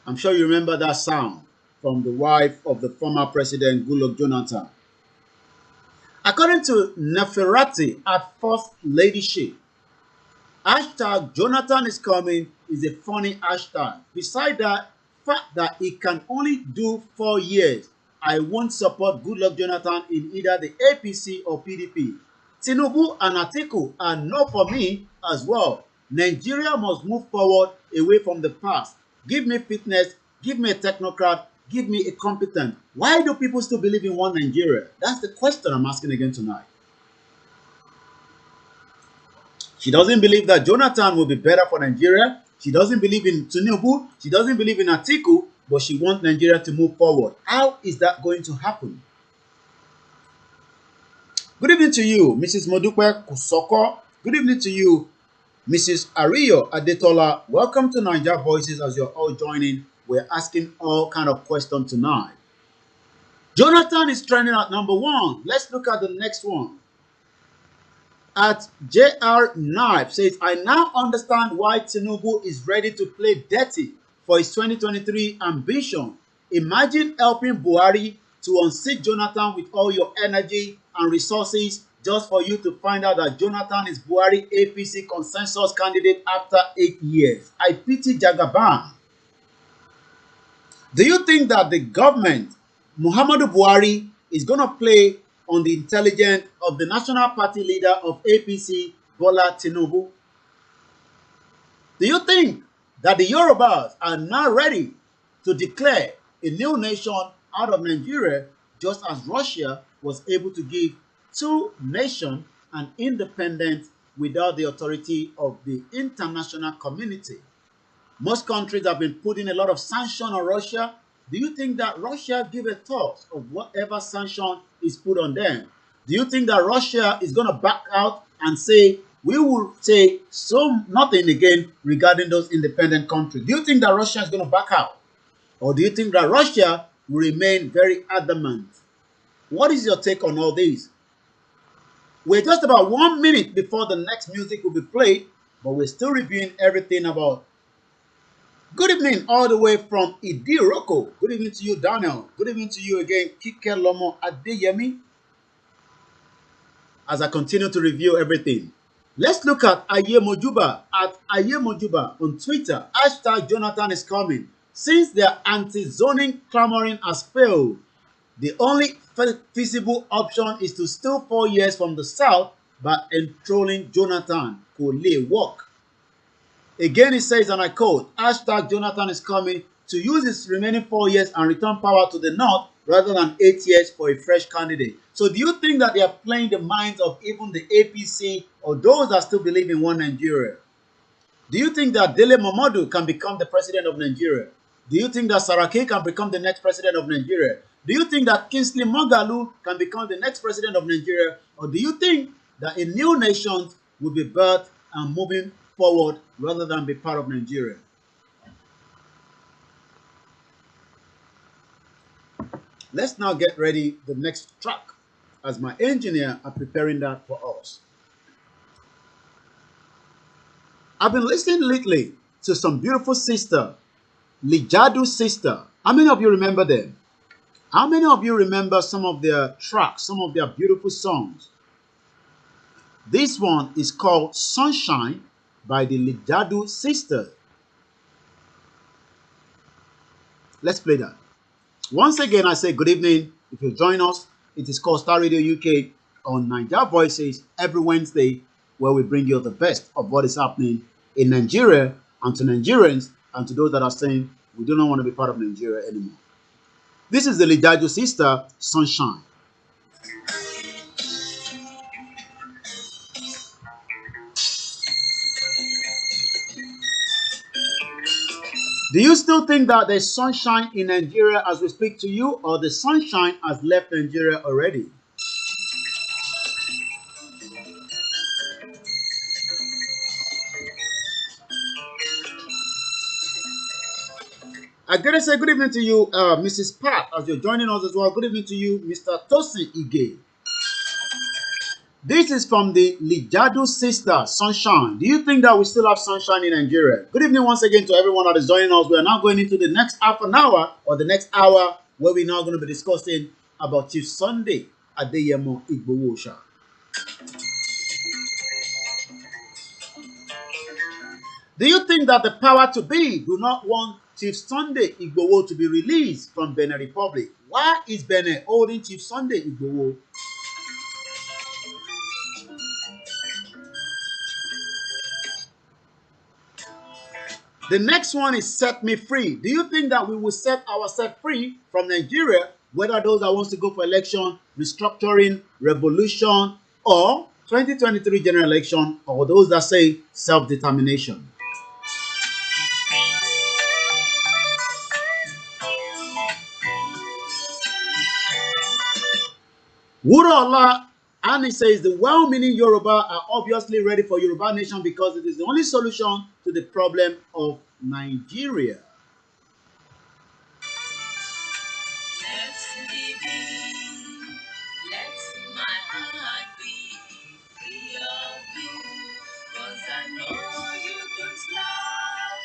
I'm sure you remember that sound from the wife of the former president, Goodluck Jonathan. According to Neferati at First Ladyship, hashtag Jonathan is coming is a funny hashtag. Besides that fact that he can only do 4 years, I won't support Goodluck Jonathan in either the APC or PDP. Tinubu and Atiku are no for me as well. Nigeria must move forward away from the past. Give me fitness, give me a technocrat, give me a competent. Why do people still believe in one Nigeria? That's the question I'm asking again tonight. She doesn't believe that Jonathan will be better for Nigeria. She doesn't believe in Tinubu. She doesn't believe in Atiku, but she wants Nigeria to move forward. How is that going to happen? Good evening to you, Mrs. Modupe Kusoko. Good evening to you, Mrs. Ariyo Adetola. Welcome to Niger Voices as you're all joining. We're asking all kind of questions tonight. Jonathan is trending at number 1. Let's look at the next one. At JR Knife says, I now understand why Tinubu is ready to play dirty for his 2023 ambition. Imagine helping Buhari to unseat Jonathan with all your energy and resources just for you to find out that Jonathan is Buhari APC consensus candidate after 8 years. I pity Jagaban. Do you think that the government, Muhammadu Buhari, is going to play on the intelligence of the national party leader of APC, Bola Tinubu? Do you think that the Yorubas are now ready to declare a new nation out of Nigeria, just as Russia was able to give 2 nations an independence without the authority of the international community? Most countries have been putting a lot of sanction on Russia. Do you think that Russia give a thought of whatever sanction is put on them? Do you think that Russia is going to back out and say, we will say so nothing again regarding those independent countries? Do you think that Russia is going to back out? Or do you think that Russia will remain very adamant? What is your take on all this? We're just about 1 minute before the next music will be played, but we're still reviewing everything about. Good evening all the way from Idiroko. Good evening to you, Daniel. Good evening to you again, Kike Lomo Adeyemi. As I continue to review everything, let's look at Aye Mojuba at Aye Mojuba on Twitter. Hashtag Jonathan is coming. Since their anti-zoning clamoring has failed, the only feasible option is to steal 4 years from the South by enthroning Jonathan. Could work? Again, it says, and I quote, hashtag Jonathan is coming to use his remaining 4 years and return power to the North rather than 8 years for a fresh candidate. So do you think that they are playing the minds of even the APC or those that still believe in one Nigeria? Do you think that Dele Momodu can become the president of Nigeria? Do you think that Saraki can become the next president of Nigeria? Do you think that Kingsley Moghalu can become the next president of Nigeria? Or do you think that a new nation will be birthed and moving forward rather than be part of Nigeria? Let's now get ready the next track as my engineer are preparing that for us. I've been listening lately to some beautiful sister, Lijadu sister. How many of you remember them? How many of you remember some of their tracks, some of their beautiful songs? This one is called Sunshine by the Lijadu Sisters. Let's play that. Once again, I say good evening. If you join us, it is called Star Radio UK on Niger Voices every Wednesday, where we bring you the best of what is happening in Nigeria and to Nigerians and to those that are saying we do not want to be part of Nigeria anymore. This is the Lijadu Sister, Sunshine. Do you still think that there's sunshine in Nigeria as we speak to you, or the sunshine has left Nigeria already? I gotta say good evening to you, Mrs. Pat, as you're joining us as well. Good evening to you, Mr. Tosin Ige. This is from the Lijadu Sister, Sunshine. Do you think that we still have sunshine in Nigeria? Good evening once again to everyone that is joining us. We are now going into the next half an hour or the next hour where we're now going to be discussing about Chief Sunday Adeyemo Igboho. Do you think that the power to be do not want Chief Sunday Igboho to be released from Benin Republic? Why is Benin holding Chief Sunday Igboho? The next one is Set Me Free. Do you think that we will set ourselves free from Nigeria, whether those that wants to go for election, restructuring, revolution, or 2023 general election, or those that say self-determination? Wurola Ani says the well-meaning Yoruba are obviously ready for Yoruba nation because it is the only solution to the problem of Nigeria. Let me be, let my heart be free of you, 'cause I know you don't love.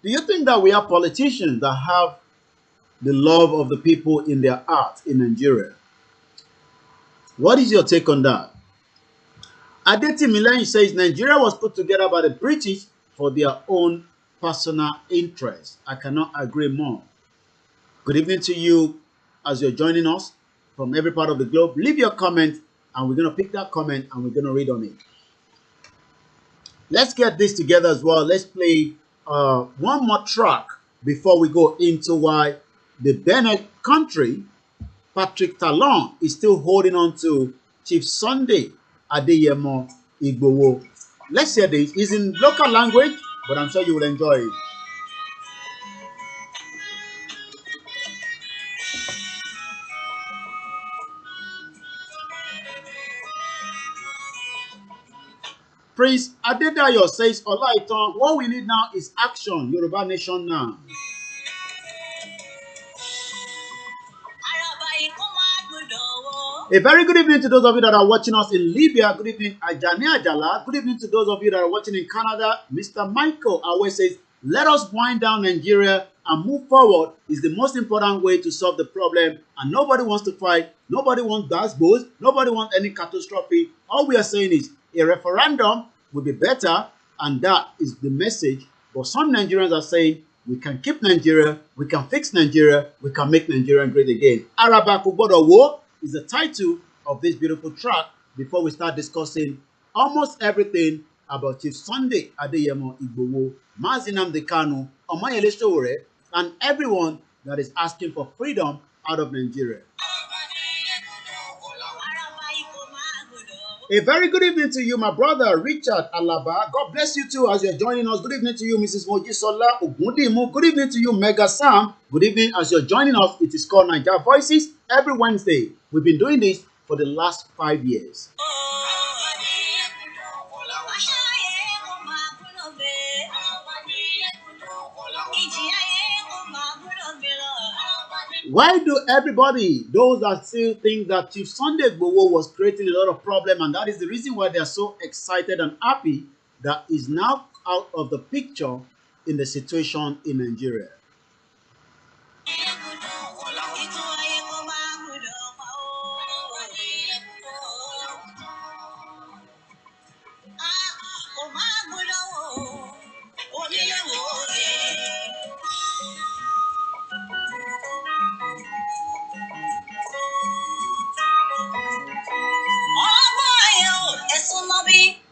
Do you think that we have politicians that have the love of the people in their heart in Nigeria? What is your take on that? Adetimileyin says Nigeria was put together by the British for their own personal interests. I cannot agree more. Good evening to you as you're joining us from every part of the globe. Leave your comment and we're going to pick that comment and we're going to read on it. Let's get this together as well. Let's play one more track before we go into why the Benin country, Patrick Talon, is still holding on to Chief Sunday Adeyemo Igboho. Let's hear this. It's in local language, but I'm sure you will enjoy it. Prince Adedayo says, Olaitan, what we need now is action. Yoruba nation now. A very good evening to those of you that are watching us in Libya. Good evening, Ajani Ajala. Good evening to those of you that are watching in Canada. Mr. Michael always says, let us wind down Nigeria and move forward is the most important way to solve the problem. And nobody wants to fight. Nobody wants gas boats. Nobody wants any catastrophe. All we are saying is a referendum would be better. And that is the message. But some Nigerians are saying, we can keep Nigeria, we can fix Nigeria, we can make Nigeria great again. Araba Kubodo War is the title of this beautiful track before we start discussing almost everything about Chief Sunday Adeyemo Igboho, MAZI NNAMDI KANU, OMOYELE SOWORE, and everyone that is asking for freedom out of Nigeria. A very good evening to you, my brother Richard Alaba. God bless you too as you're joining us. Good evening to you, Mrs. Mojisola Ogundimu. Good evening to you, Mega Sam. Good evening as you're joining us. It is called Niger Voices every Wednesday. We've been doing this for the last 5 years. Why do everybody, those that still think that Chief Sunday Igboho was creating a lot of problem, and that is the reason why they are so excited and happy that is now out of the picture in the situation in Nigeria?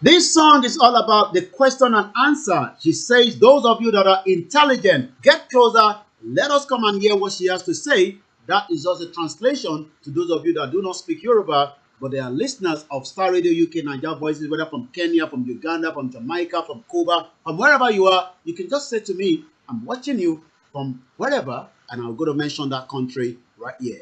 This song is all about the question and answer. She says, those of you that are intelligent, get closer. Let us come and hear what she has to say. That is just a translation to those of you that do not speak Yoruba, but they are listeners of Star Radio UK, Nigeria Voices, whether from Kenya, from Uganda, from Jamaica, from Cuba, from wherever you are. You can just say to me, I'm watching you from wherever, and I'm going to mention that country right here.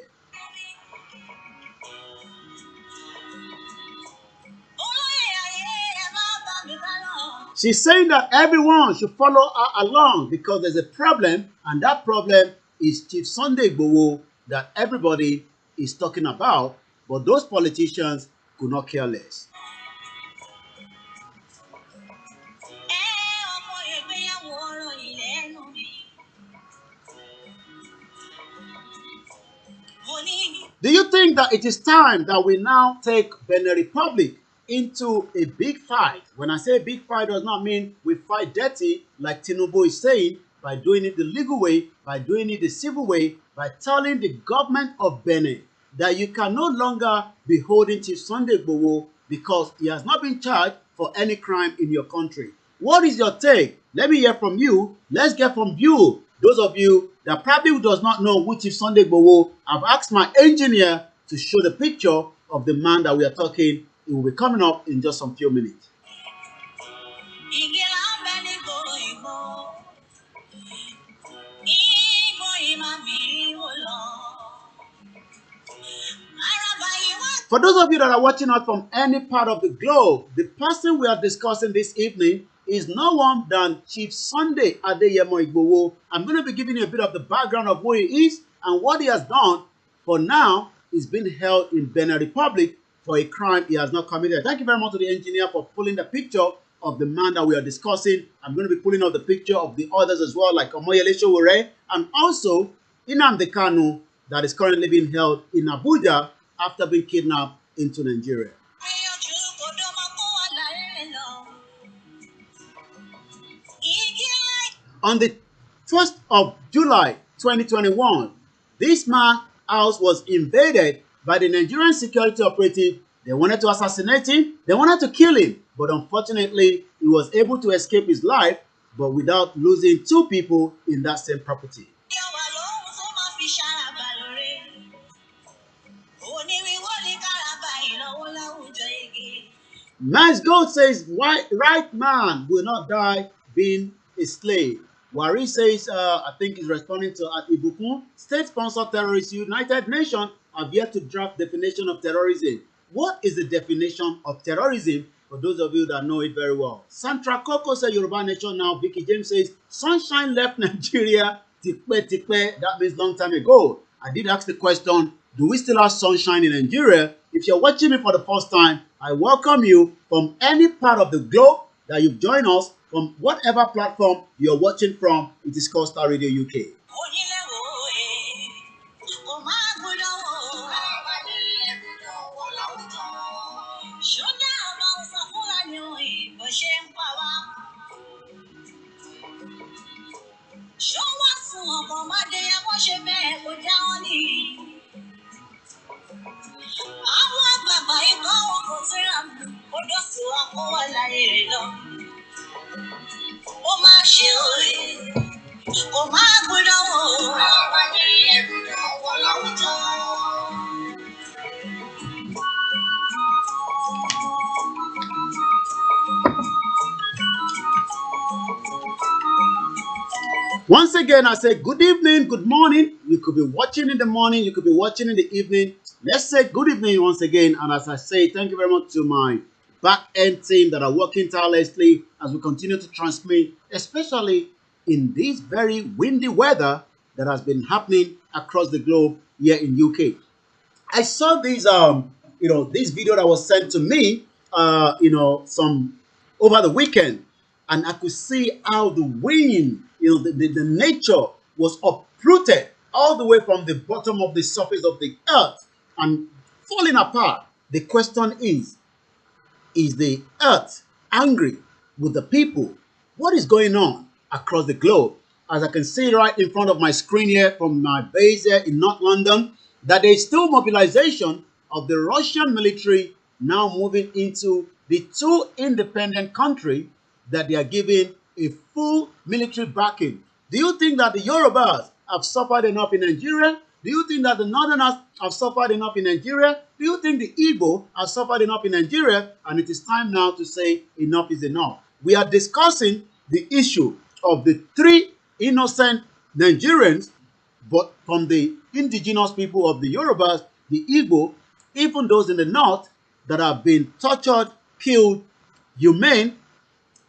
She's saying that everyone should follow her along because there's a problem, and that problem is Chief Sunday Igboho that everybody is talking about, but those politicians could not care less. Do you think that it is time that we now take Benin Republic into a big fight? When I say big fight, does not mean we fight dirty like Tinubu is saying, by doing it the legal way, by doing it the civil way, by telling the government of Benin that you can no longer be holding Chief Sunday Igboho because he has not been charged for any crime in your country. What is your take? Let me hear from you. Let's get from you. Those of you that probably does not know which is Sunday Igboho, I've asked my engineer to show the picture of the man that we are talking. It will be coming up in just some few minutes. For those of you that are watching us from any part of the globe, the person we are discussing this evening is no one than Chief Sunday Adeyemo Igboho. I'm going to be giving you a bit of the background of who he is and what he has done. For now, he's been held in Benin Republic for a crime he has not committed. Thank you very much to the engineer for pulling the picture of the man that we are discussing. I'm going to be pulling out the picture of the others as well, like OMOYELE SOWORE, and also NNAMDI KANU that is currently being held in Abuja after being kidnapped into Nigeria. On the 1st of July 2021, this man's house was invaded by the Nigerian security operative. They wanted to assassinate him, they wanted to kill him, but unfortunately, he was able to escape his life, but without losing 2 people in that same property. Man's God says, right man will not die being a slave. Wari says, I think he's responding to at Ibukun, state-sponsored terrorists, United Nations have yet to draft definition of terrorism. What is the definition of terrorism? For those of you that know it very well. Santra Koko says Yoruba Nation now. Vicky James says, Sunshine left Nigeria, tikpe, that means long time ago. I did ask the question, do we still have sunshine in Nigeria? If you're watching me for the first time, I welcome you from any part of the globe that you've joined us, from whatever platform you're watching from. It is called Star Radio UK. Once again, I say good evening, good morning. You could be watching in the morning, you could be watching in the evening. Let's say good evening once again. And as I say, thank you very much to my back-end team that are working tirelessly as we continue to transmit, especially in this very windy weather that has been happening across the globe here in UK. I saw this this video that was sent to me some over the weekend, and I could see how the wind, the nature was uprooted all the way from the bottom of the surface of the earth and falling apart. The question is the earth angry with the people? What is going on across the globe? As I can see right in front of my screen here from my base here in North London, that there is still mobilization of the Russian military now moving into the two independent countries that they are giving a full military backing. Do you think that the Yorubas have suffered enough in Nigeria? Do you think that the Northerners have suffered enough in Nigeria? Do you think the Igbo have suffered enough in Nigeria? And it is time now to say enough is enough. We are discussing the issue of the three innocent Nigerians, but from the indigenous people of the Yorubas, the Igbo, even those in the north that have been tortured, killed, humane,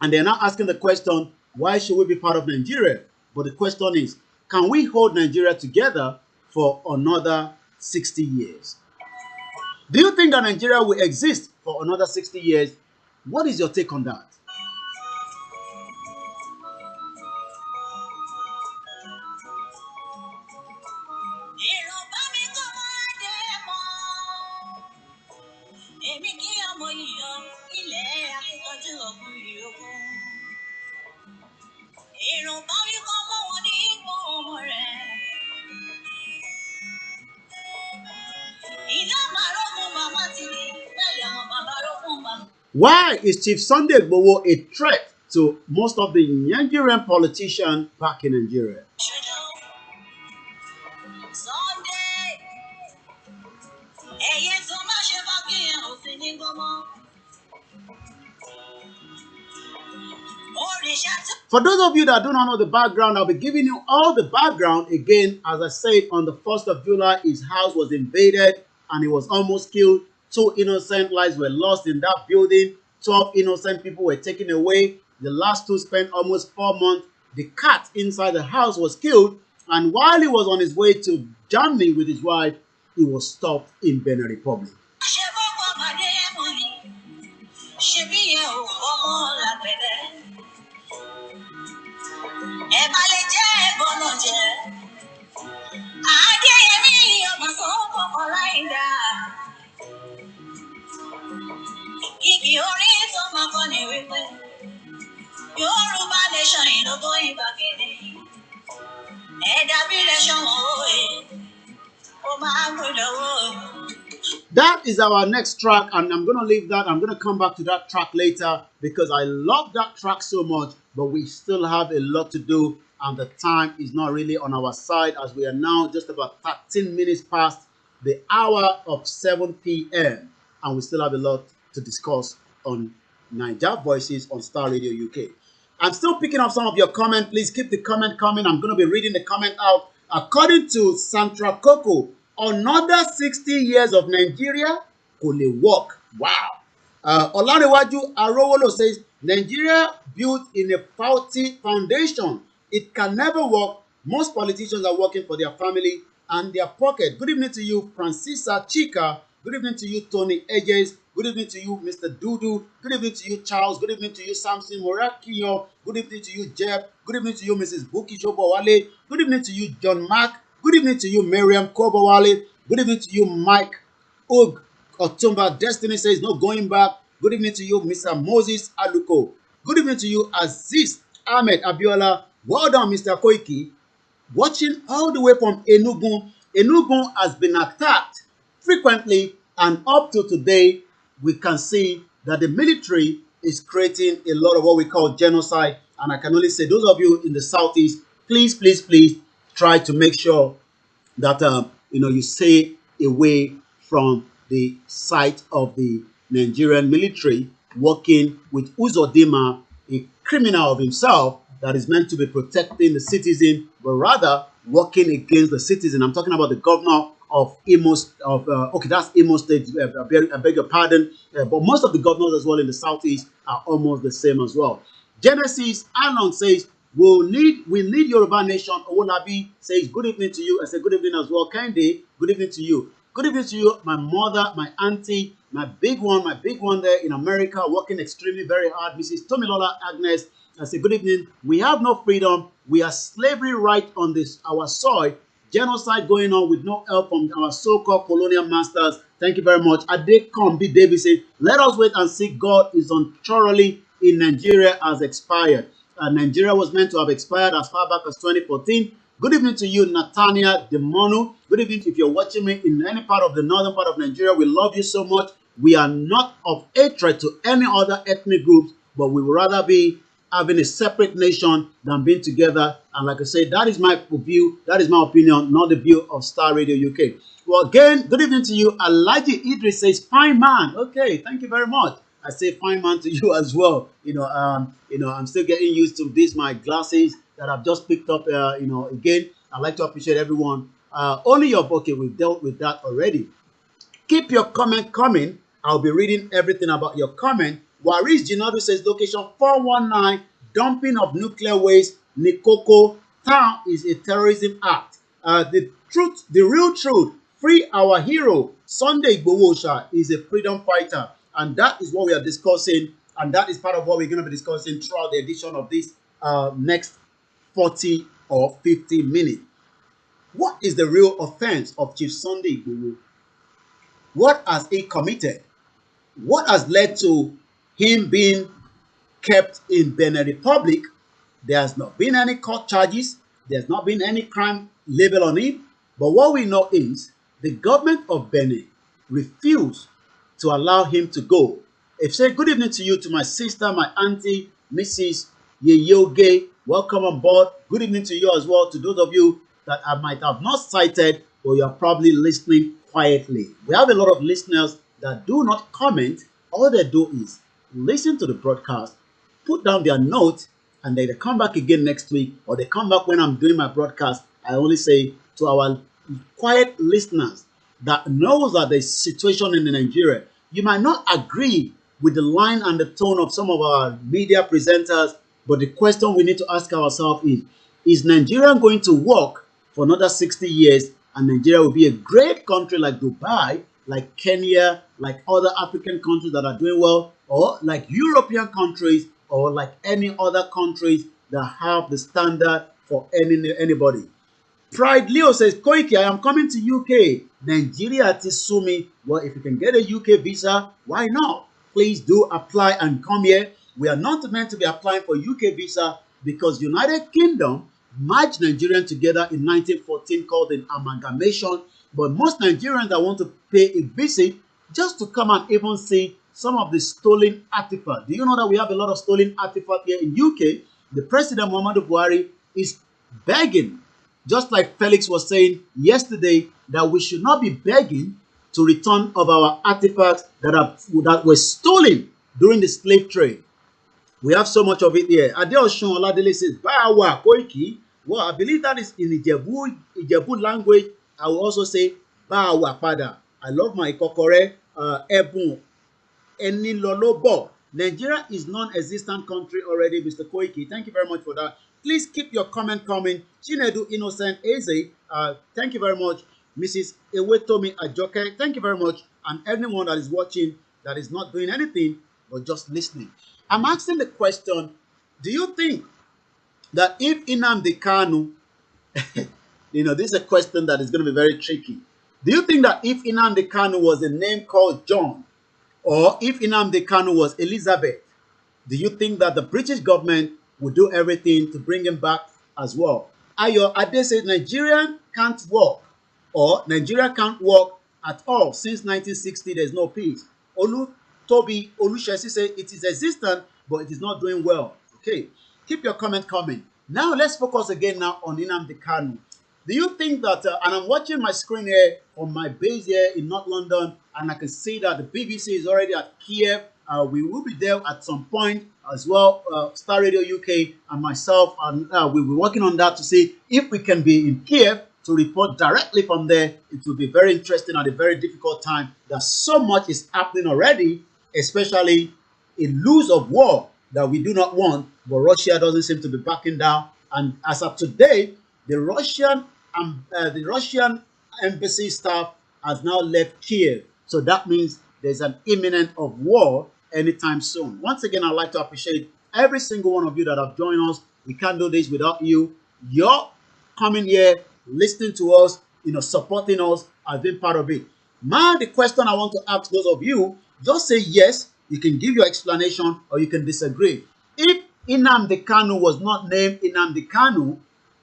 and they're now asking the question, why should we be part of Nigeria? But the question is, can we hold Nigeria together for another 60 years? Do you think that Nigeria will exist for another 60 years? What is your take on that? Why is Chief Sunday Igboho a threat to most of the Nigerian politicians back in Nigeria? For those of you that do not know the background, I'll be giving you all the background again. As I said, on the 1st of July, his house was invaded and he was almost killed. 2 innocent lives were lost in that building. 12 innocent people were taken away. The last 2 spent almost 4 months. The cat inside the house was killed. And while he was on his way to Germany with his wife, he was stopped in Benin Republic. Yoruba nation, you know, going back in That is our next track, and I'm going to leave that. I'm going to come back to that track later because I love that track so much, but we still have a lot to do, and the time is not really on our side as we are now just about 13 minutes past the hour of 7 p.m., and we still have a lot to discuss on Niger Voices on Star Radio UK. I'm still picking up some of your comment. Please keep the comment coming. I'm going to be reading the comment out. According to Santra Coco, another 60 years of Nigeria could work. Wow. Olanrewaju Arowolo says, Nigeria built in a faulty foundation. It can never work. Most politicians are working for their family and their pocket. Good evening to you, Francisa Chika. Good evening to you, Tony Edges. Good evening to you, Mr. Dudu. Good evening to you, Charles. Good evening to you, Samson Morakiyo. Good evening to you, Jeb. Good evening to you, Mrs. Buki Shobowale. Good evening to you, John Mark. Good evening to you, Miriam Kobowale. Good evening to you, Mike Og Otumba Destiny says no going back. Good evening to you, Mr. Moses Aluko. Good evening to you, Aziz Ahmed Abiola. Well done, Mr. Koiki. Watching all the way from Enugu. Enugu has been attacked frequently, and up to today, we can see that the military is creating a lot of what we call genocide. And I can only say, those of you in the southeast, please, please, please try to make sure that you stay away from the site of the Nigerian military working with Uzodinma, a criminal of himself that is meant to be protecting the citizen, but rather working against the citizen. I'm talking about the governor of Imo, okay, that's Imo State, I beg your pardon, but most of the governors as well in the southeast are almost the same as well. Genesis Alon says, we need Yoruba Nation. Owolabi says, good evening to you. I say good evening as well. Kende, good evening to you. Good evening to you, my mother, my auntie, my big one there in America, working extremely very hard, Mrs. Tomilola Agnes. I say good evening. We have no freedom. We are slavery right on this our soil. Genocide going on with no help from our so-called colonial masters. Thank you very much. Adekombi Davis, let us wait and see. God is on thoroughly in Nigeria has expired. Nigeria was meant to have expired as far back as 2014. Good evening to you, Natania Demonu. Good evening if you're watching me in any part of the northern part of Nigeria. We love you so much. We are not of hatred to any other ethnic groups, but we would rather be having a separate nation than being together. And like I said, that is my view, that is my opinion, not the view of Star Radio UK. Well, again, good evening to you. Alaji Idris says, fine man. Okay, thank you very much. I say fine man to you as well. I'm still getting used to this, my glasses that I've just picked up. Again, I'd like to appreciate everyone. Only your okay, we've dealt with that already. Keep your comment coming. I'll be reading everything about your comment. Waris Jinadu says location 419, dumping of nuclear waste, Nikoko town is a terrorism act. The real truth, free our hero, Sunday Igboho is a freedom fighter. And that is what we are discussing. And that is part of what we're going to be discussing throughout the edition of this next 40 or 50 minutes. What is the real offense of Chief Sunday Igboho? What has he committed? What has led to him being kept in Benin Republic? There has not been any court charges. There's not been any crime labeled on him. But what we know is the government of Benin refused to allow him to go. If say good evening to you, to my sister, my auntie, Mrs. Yeyoge. Welcome on board. Good evening to you as well, to those of you that I might have not cited, or you are probably listening quietly. We have a lot of listeners that do not comment. All they do is listen to the broadcast, put down their notes, and then they come back again next week, or they come back when I'm doing my broadcast. I only say to our quiet listeners that knows that the situation in Nigeria, you might not agree with the line and the tone of some of our media presenters, but the question we need to ask ourselves is Nigeria going to work for another 60 years and Nigeria will be a great country like Dubai, like Kenya, like other African countries that are doing well, or like European countries, or like any other countries that have the standard for anybody? Pride Leo says, Koiki, I am coming to UK. Nigeria to sue me. Well, if you can get a UK visa, why not? Please do apply and come here. We are not meant to be applying for UK visa because United Kingdom merged Nigerians together in 1914 called an amalgamation. But most Nigerians that want to pay a visit just to come and even see some of the stolen artifacts. Do you know that we have a lot of stolen artifacts here in UK? The President Muhammadu Buhari is begging, just like Felix was saying yesterday, that we should not be begging to return of our artifacts that were stolen during the slave trade. We have so much of it here. Adeosun Oladele says, Bawa Koiki. Well, I believe that is in Ijebu language. I will also say, Bawa Pada. I love my Ikokore, Ebun, Enilolobo. Nigeria is non-existent country already, Mr. Koiki. Thank you very much for that. Please keep your comment coming. Chinedu Innocent Eze, thank you very much. Mrs. Ewetomi Ajoke, thank you very much. And anyone that is watching that is not doing anything but just listening. I'm asking the question, do you think that if NNAMDI KANU, this is a question that is going to be very tricky. Do you think that if NNAMDI KANU was a name called John, or if NNAMDI KANU was Elizabeth, do you think that the British government would do everything to bring him back as well? Ayo Ade says Nigeria can't work, or Nigeria can't work at all since 1960. There's no peace. Toby Olushesi says it is existent, but it is not doing well. Okay, keep your comment coming. Now let's focus again now on NNAMDI KANU. Do you think that, and I'm watching my screen here on my base here in North London, and I can see that the BBC is already at Kiev. We will be there at some point as well. Star Radio UK and myself, and we'll be working on that to see if we can be in Kiev to report directly from there. It will be very interesting at a very difficult time. That so much is happening already, especially a lose of war that we do not want, but Russia doesn't seem to be backing down. And as of today, the Russian embassy staff has now left Kiev. So that means there's an imminent of war anytime soon. Once again, I'd like to appreciate every single one of you that have joined us. We can't do this without you. You're coming here, listening to us, supporting us, has been part of it. Now, the question I want to ask those of you, just say yes. You can give your explanation or you can disagree. If NNAMDI KANU was not named NNAMDI KANU,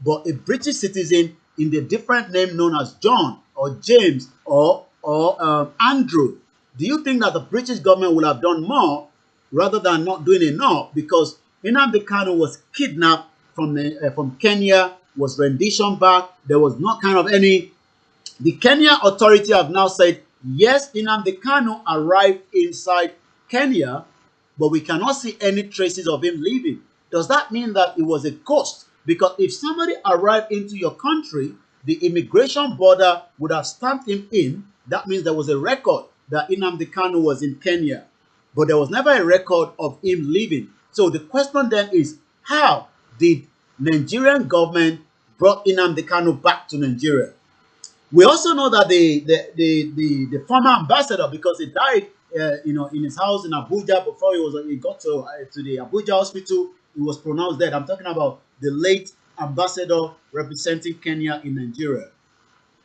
but a British citizen in the different name known as John or James or Andrew, Do you think that the British government would have done more rather than not doing enough? Because Nnamdi Kanu was kidnapped from Kenya, was renditioned back. There was not kind of any. The Kenya authority have now said, yes, Nnamdi Kanu arrived inside Kenya, but we cannot see any traces of him leaving. Does that mean that it was a ghost? Because if somebody arrived into your country, the immigration border would have stamped him in. That means there was a record that Nnamdi Kanu was in Kenya, but there was never a record of him leaving. So the question then is, how did Nigerian government brought Nnamdi Kanu back to Nigeria? We also know that the former ambassador, because he died, in his house in Abuja before he got to the Abuja hospital, he was pronounced dead. I'm talking about the late ambassador representing Kenya in Nigeria.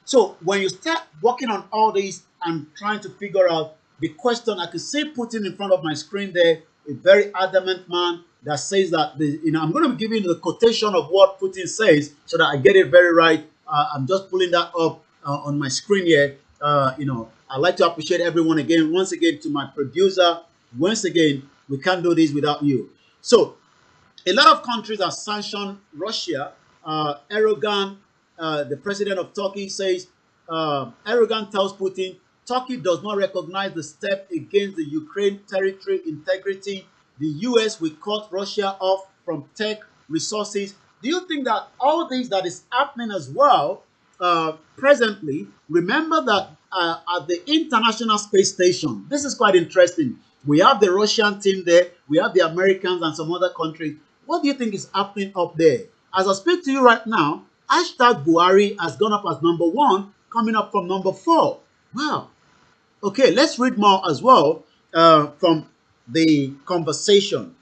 So when you start working on all these and trying to figure out the question, I could see Putin in front of my screen there, a very adamant man that says that I'm going to be giving you the quotation of what Putin says so that I get it very right. I'm just pulling that up on my screen here. I'd like to appreciate everyone again. Once again, to my producer, once again, we can't do this without you. So a lot of countries have sanctioned Russia. Erdogan, the president of Turkey, says Erdogan tells Putin Turkey does not recognize the step against the Ukraine territory integrity. The US will cut Russia off from tech resources. Do you think that all this that is happening as well presently? Remember that at the International Space Station, this is quite interesting. We have the Russian team there, we have the Americans and some other countries. What do you think is happening up there? As I speak to you right now, #Febauary has gone up as #1, coming up from #4. Wow. Okay, let's read more as well from the conversation.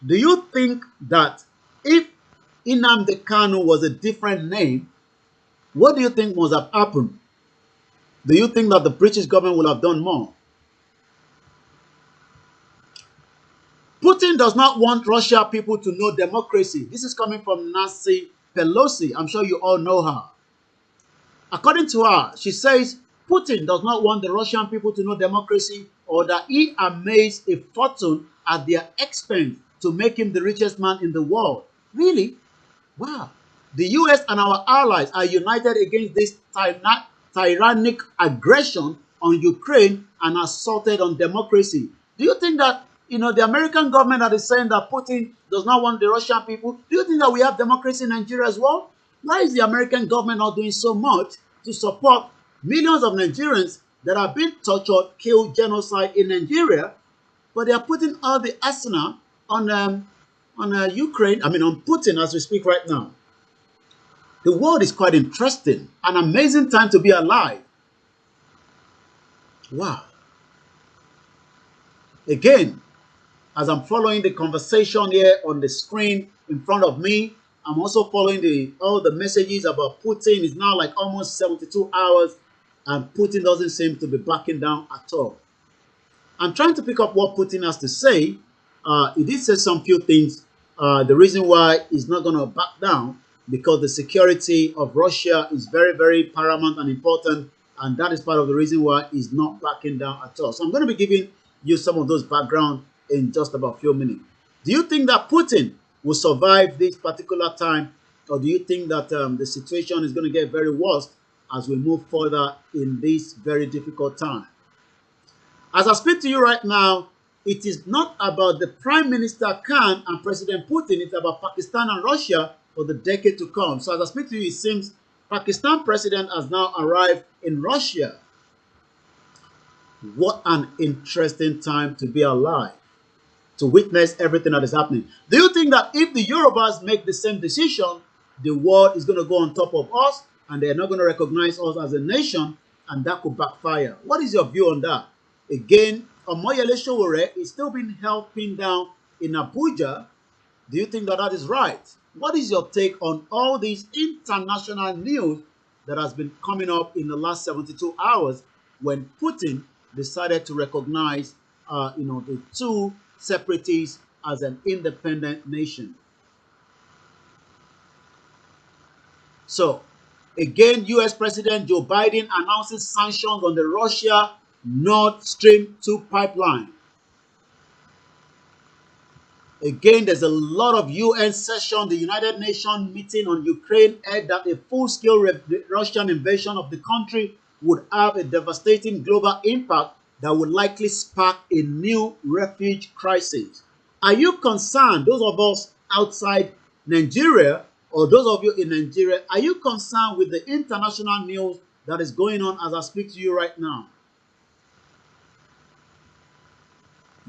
Do you think that if Nnamdi Kanu was a different name, what do you think must have happened? Do you think that the British government would have done more? Putin does not want Russia people to know democracy. This is coming from Nancy Pelosi. I'm sure you all know her. According to her, she says Putin does not want the Russian people to know democracy or that he amassed a fortune at their expense to make him the richest man in the world. Really? Wow. The US and our allies are united against this tyrannic aggression on Ukraine and assaulted on democracy. Do you think that the American government that is saying that Putin does not want the Russian people? Do you think that we have democracy in Nigeria as well? Why is the American government not doing so much to support millions of Nigerians that are being tortured, killed, genocide in Nigeria? But they are putting all the arsenal on Ukraine. I mean, on Putin as we speak right now. The world is quite interesting. An amazing time to be alive. Wow. Again, as I'm following the conversation here on the screen in front of me, I'm also following all the messages about Putin. It's now like almost 72 hours and Putin doesn't seem to be backing down at all. I'm trying to pick up what Putin has to say. He did say some few things. The reason why he's not going to back down, because the security of Russia is very, very paramount and important. And that is part of the reason why he's not backing down at all. So I'm going to be giving you some of those background in just about a few minutes. Do you think that Putin will survive this particular time? Or do you think that the situation is going to get very worse as we move further in this very difficult time? As I speak to you right now, it is not about the Prime Minister Khan and President Putin. It's about Pakistan and Russia for the decade to come. So as I speak to you, it seems Pakistan president has now arrived in Russia. What an interesting time to be alive, to witness everything that is happening. Do you think that if the Yorubas make the same decision, the world is going to go on top of us and they're not going to recognize us as a nation, and that could backfire? What is your view on that? Again, OMOYELE SOWORE is still being held pinned down in Abuja. Do you think that that is right? What is your take on all these international news that has been coming up in the last 72 hours when Putin decided to recognize, the two separatists as an independent nation? So, again, US President Joe Biden announces sanctions on the Russia Nord Stream 2 pipeline. Again, there's a lot of UN session. The United Nations meeting on Ukraine aired that a full-scale Russian invasion of the country would have a devastating global impact that would likely spark a new refugee crisis. Are you concerned, those of us outside Nigeria, or those of you in Nigeria, are you concerned with the international news that is going on as I speak to you right now?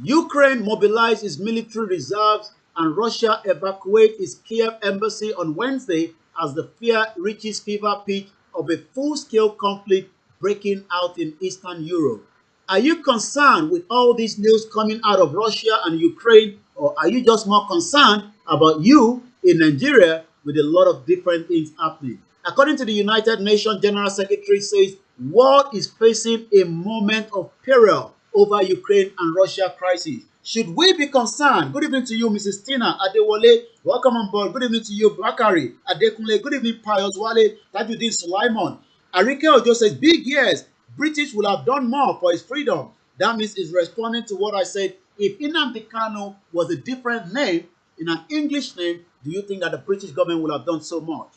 Ukraine mobilized its military reserves and Russia evacuated its Kiev embassy on Wednesday as the fear reaches fever pitch of a full-scale conflict breaking out in Eastern Europe. Are you concerned with all this news coming out of Russia and Ukraine, or are you just more concerned about you in Nigeria with a lot of different things happening? According to the United Nations General Secretary says, world is facing a moment of peril over Ukraine and Russia crisis. Should we be concerned? Good evening to you, Mrs. Tina Adewale. Welcome on board. Good evening to you, Bakari Adekunle. Good evening, Pius Wale, Tajuddin Sulaiman. Arike Ojo says, big yes, British will have done more for his freedom. That means he's responding to what I said. If NNAMDI KANU was a different name, in an English name, do you think that the British government would have done so much?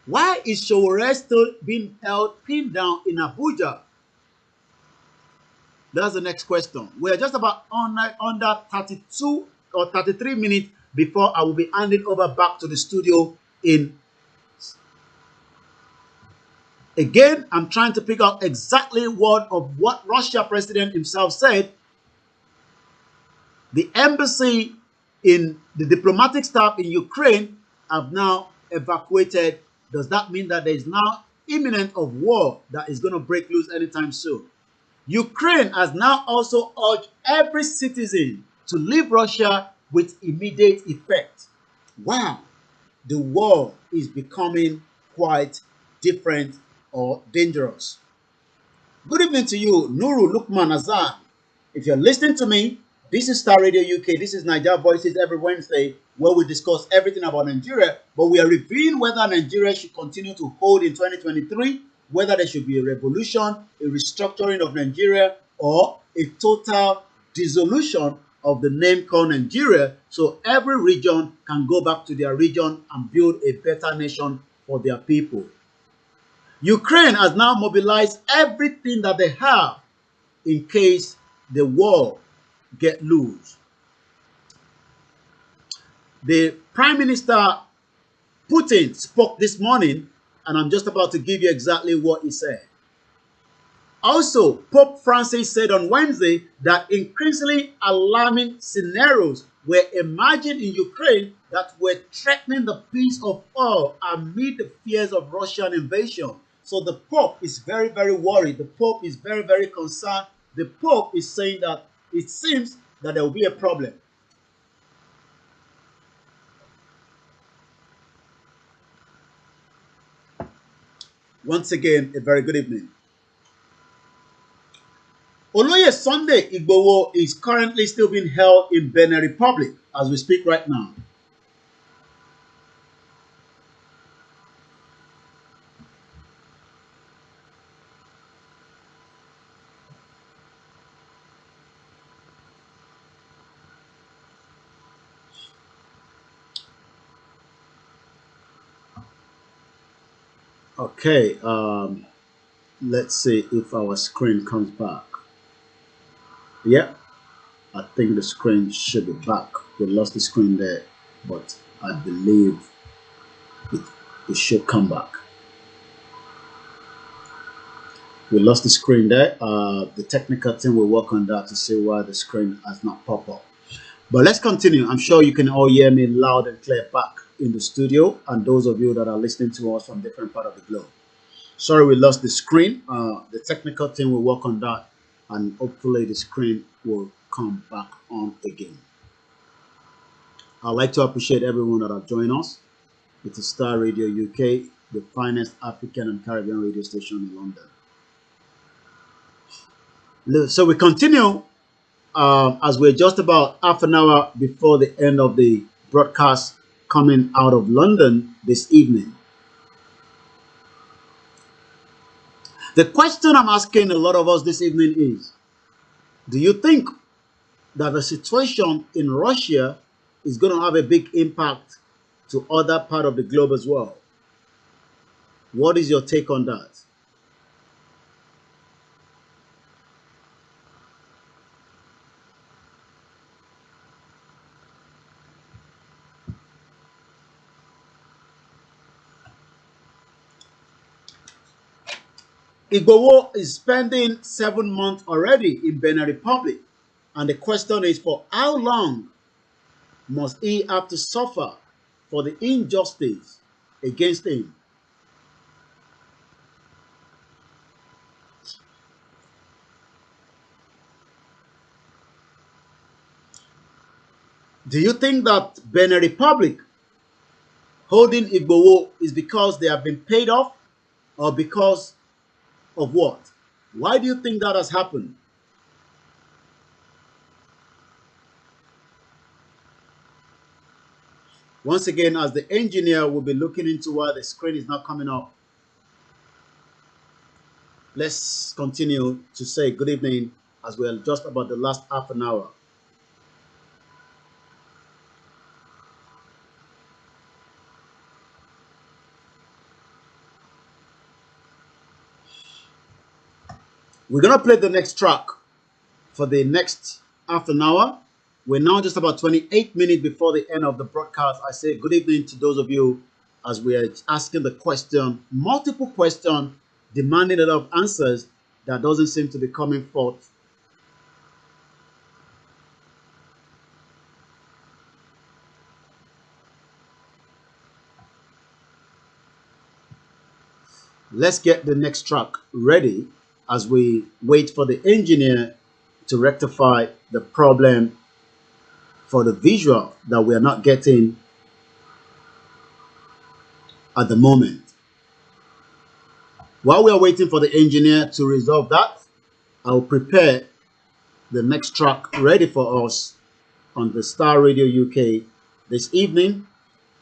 Why is SOWORE still being held pinned down in Abuja? That's the next question. We are just about under 32 or 33 minutes before I will be handing over back to the studio in. Again, I'm trying to pick out exactly what Russia president himself said. The embassy in the diplomatic staff in Ukraine have now evacuated. Does that mean that there is now imminent of war that is going to break loose anytime soon? Ukraine has now also urged every citizen to leave Russia with immediate effect. Wow, the war is becoming quite different or dangerous. Good evening to you, Nuru Lukman Azan. If you're listening to me, this is Starr Radio UK. This is Nigeria Voices every Wednesday, where we discuss everything about Nigeria, but we are reviewing whether Nigeria should continue to hold in 2023, whether there should be a revolution, a restructuring of Nigeria, or a total dissolution of the name called Nigeria, so every region can go back to their region and build a better nation for their people. Ukraine has now mobilized everything that they have in case the war get loose. The Prime Minister Putin spoke this morning, and I'm just about to give you exactly what he said. Also, Pope Francis said on Wednesday that increasingly alarming scenarios were emerging in Ukraine that were threatening the peace of all amid the fears of Russian invasion. So the Pope is very, very worried. The Pope is very, very concerned. The Pope is saying that it seems that there will be a problem. Once again, a very good evening. Oloye Sunday Igboho is currently still being held in Benin Republic as we speak right now. Okay, let's see if our screen comes back. Yeah, I think the screen should be back. We lost the screen there, but I believe it should come back. We lost the screen there. The technical team will work on that to see why the screen has not popped up. But let's continue. I'm sure you can all hear me loud and clear back in the studio, and those of you that are listening to us from different parts of the globe. Sorry we lost the screen. The technical team will work on that, and hopefully the screen will come back on again. I'd like to appreciate everyone that have joined us. It is Starr Radio UK, the finest African and Caribbean radio station in London. So we continue as we're just about half an hour before the end of the broadcast coming out of London this evening. The question I'm asking a lot of us this evening is, do you think that the situation in Russia is going to have a big impact to other part of the globe as well? What is your take on that? Igboho is spending 7 months already in Benin Republic. And the question is, for how long must he have to suffer for the injustice against him? Do you think that Benin Republic holding Igboho is because they have been paid off, or because of what? Why do you think that has happened? Once again, as the engineer will be looking into why the screen is not coming up, let's continue to say good evening as well, just about the last half an hour. We're going to play the next track for the next half an hour. We're now just about 28 minutes before the end of the broadcast. I say good evening to those of you as we are asking the question, multiple questions, demanding a lot of answers that doesn't seem to be coming forth. Let's get the next track ready as we wait for the engineer to rectify the problem for the visual that we are not getting at the moment. While we are waiting for the engineer to resolve that, I'll prepare the next track ready for us on the Starr Radio UK this evening,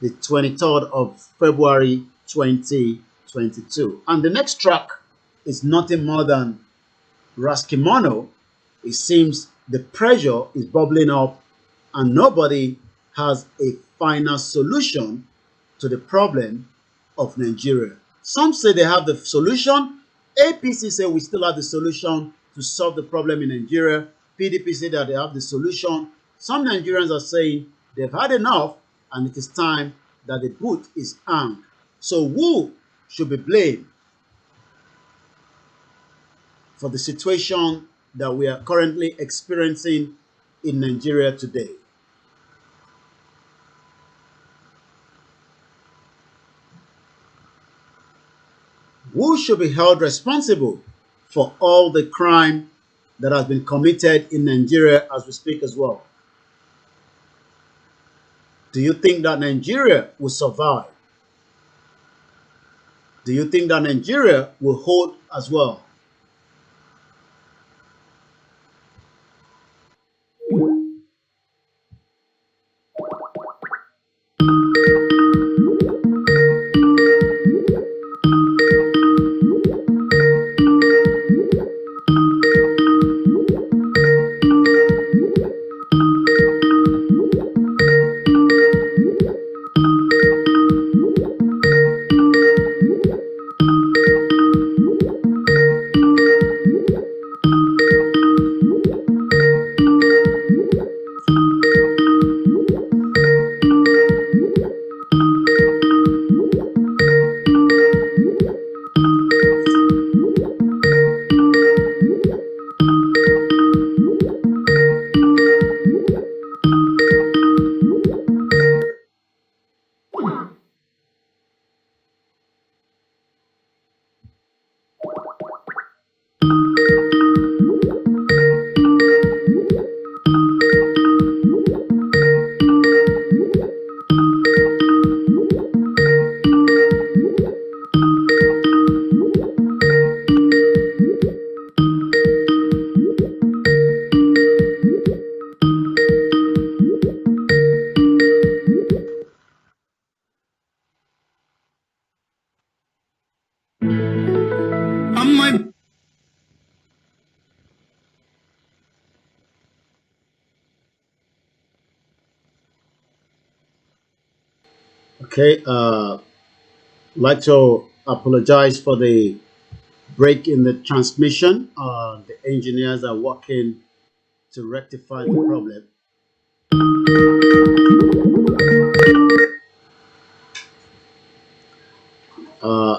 the 23rd of February 2022. And the next track is nothing more than Raskimono. It seems the pressure is bubbling up and nobody has a final solution to the problem of Nigeria. Some say they have the solution. APC say we still have the solution to solve the problem in Nigeria. PDP say that they have the solution. Some Nigerians are saying they've had enough and it is time that the boot is hung. So who should be blamed for the situation that we are currently experiencing in Nigeria today? Who should be held responsible for all the crime that has been committed in Nigeria as we speak as well? Do you think that Nigeria will survive? Do you think that Nigeria will hold as well? Okay, like to apologize for the break in the transmission. The engineers are working to rectify the problem.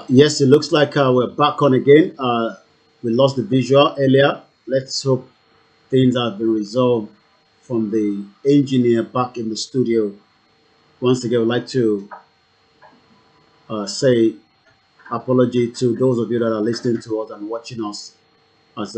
Yes, it looks like we're back on again. We lost the visual earlier. Let's hope things have been resolved from the engineer back in the studio. Once again, I would like to say apology to those of you that are listening to us and watching us as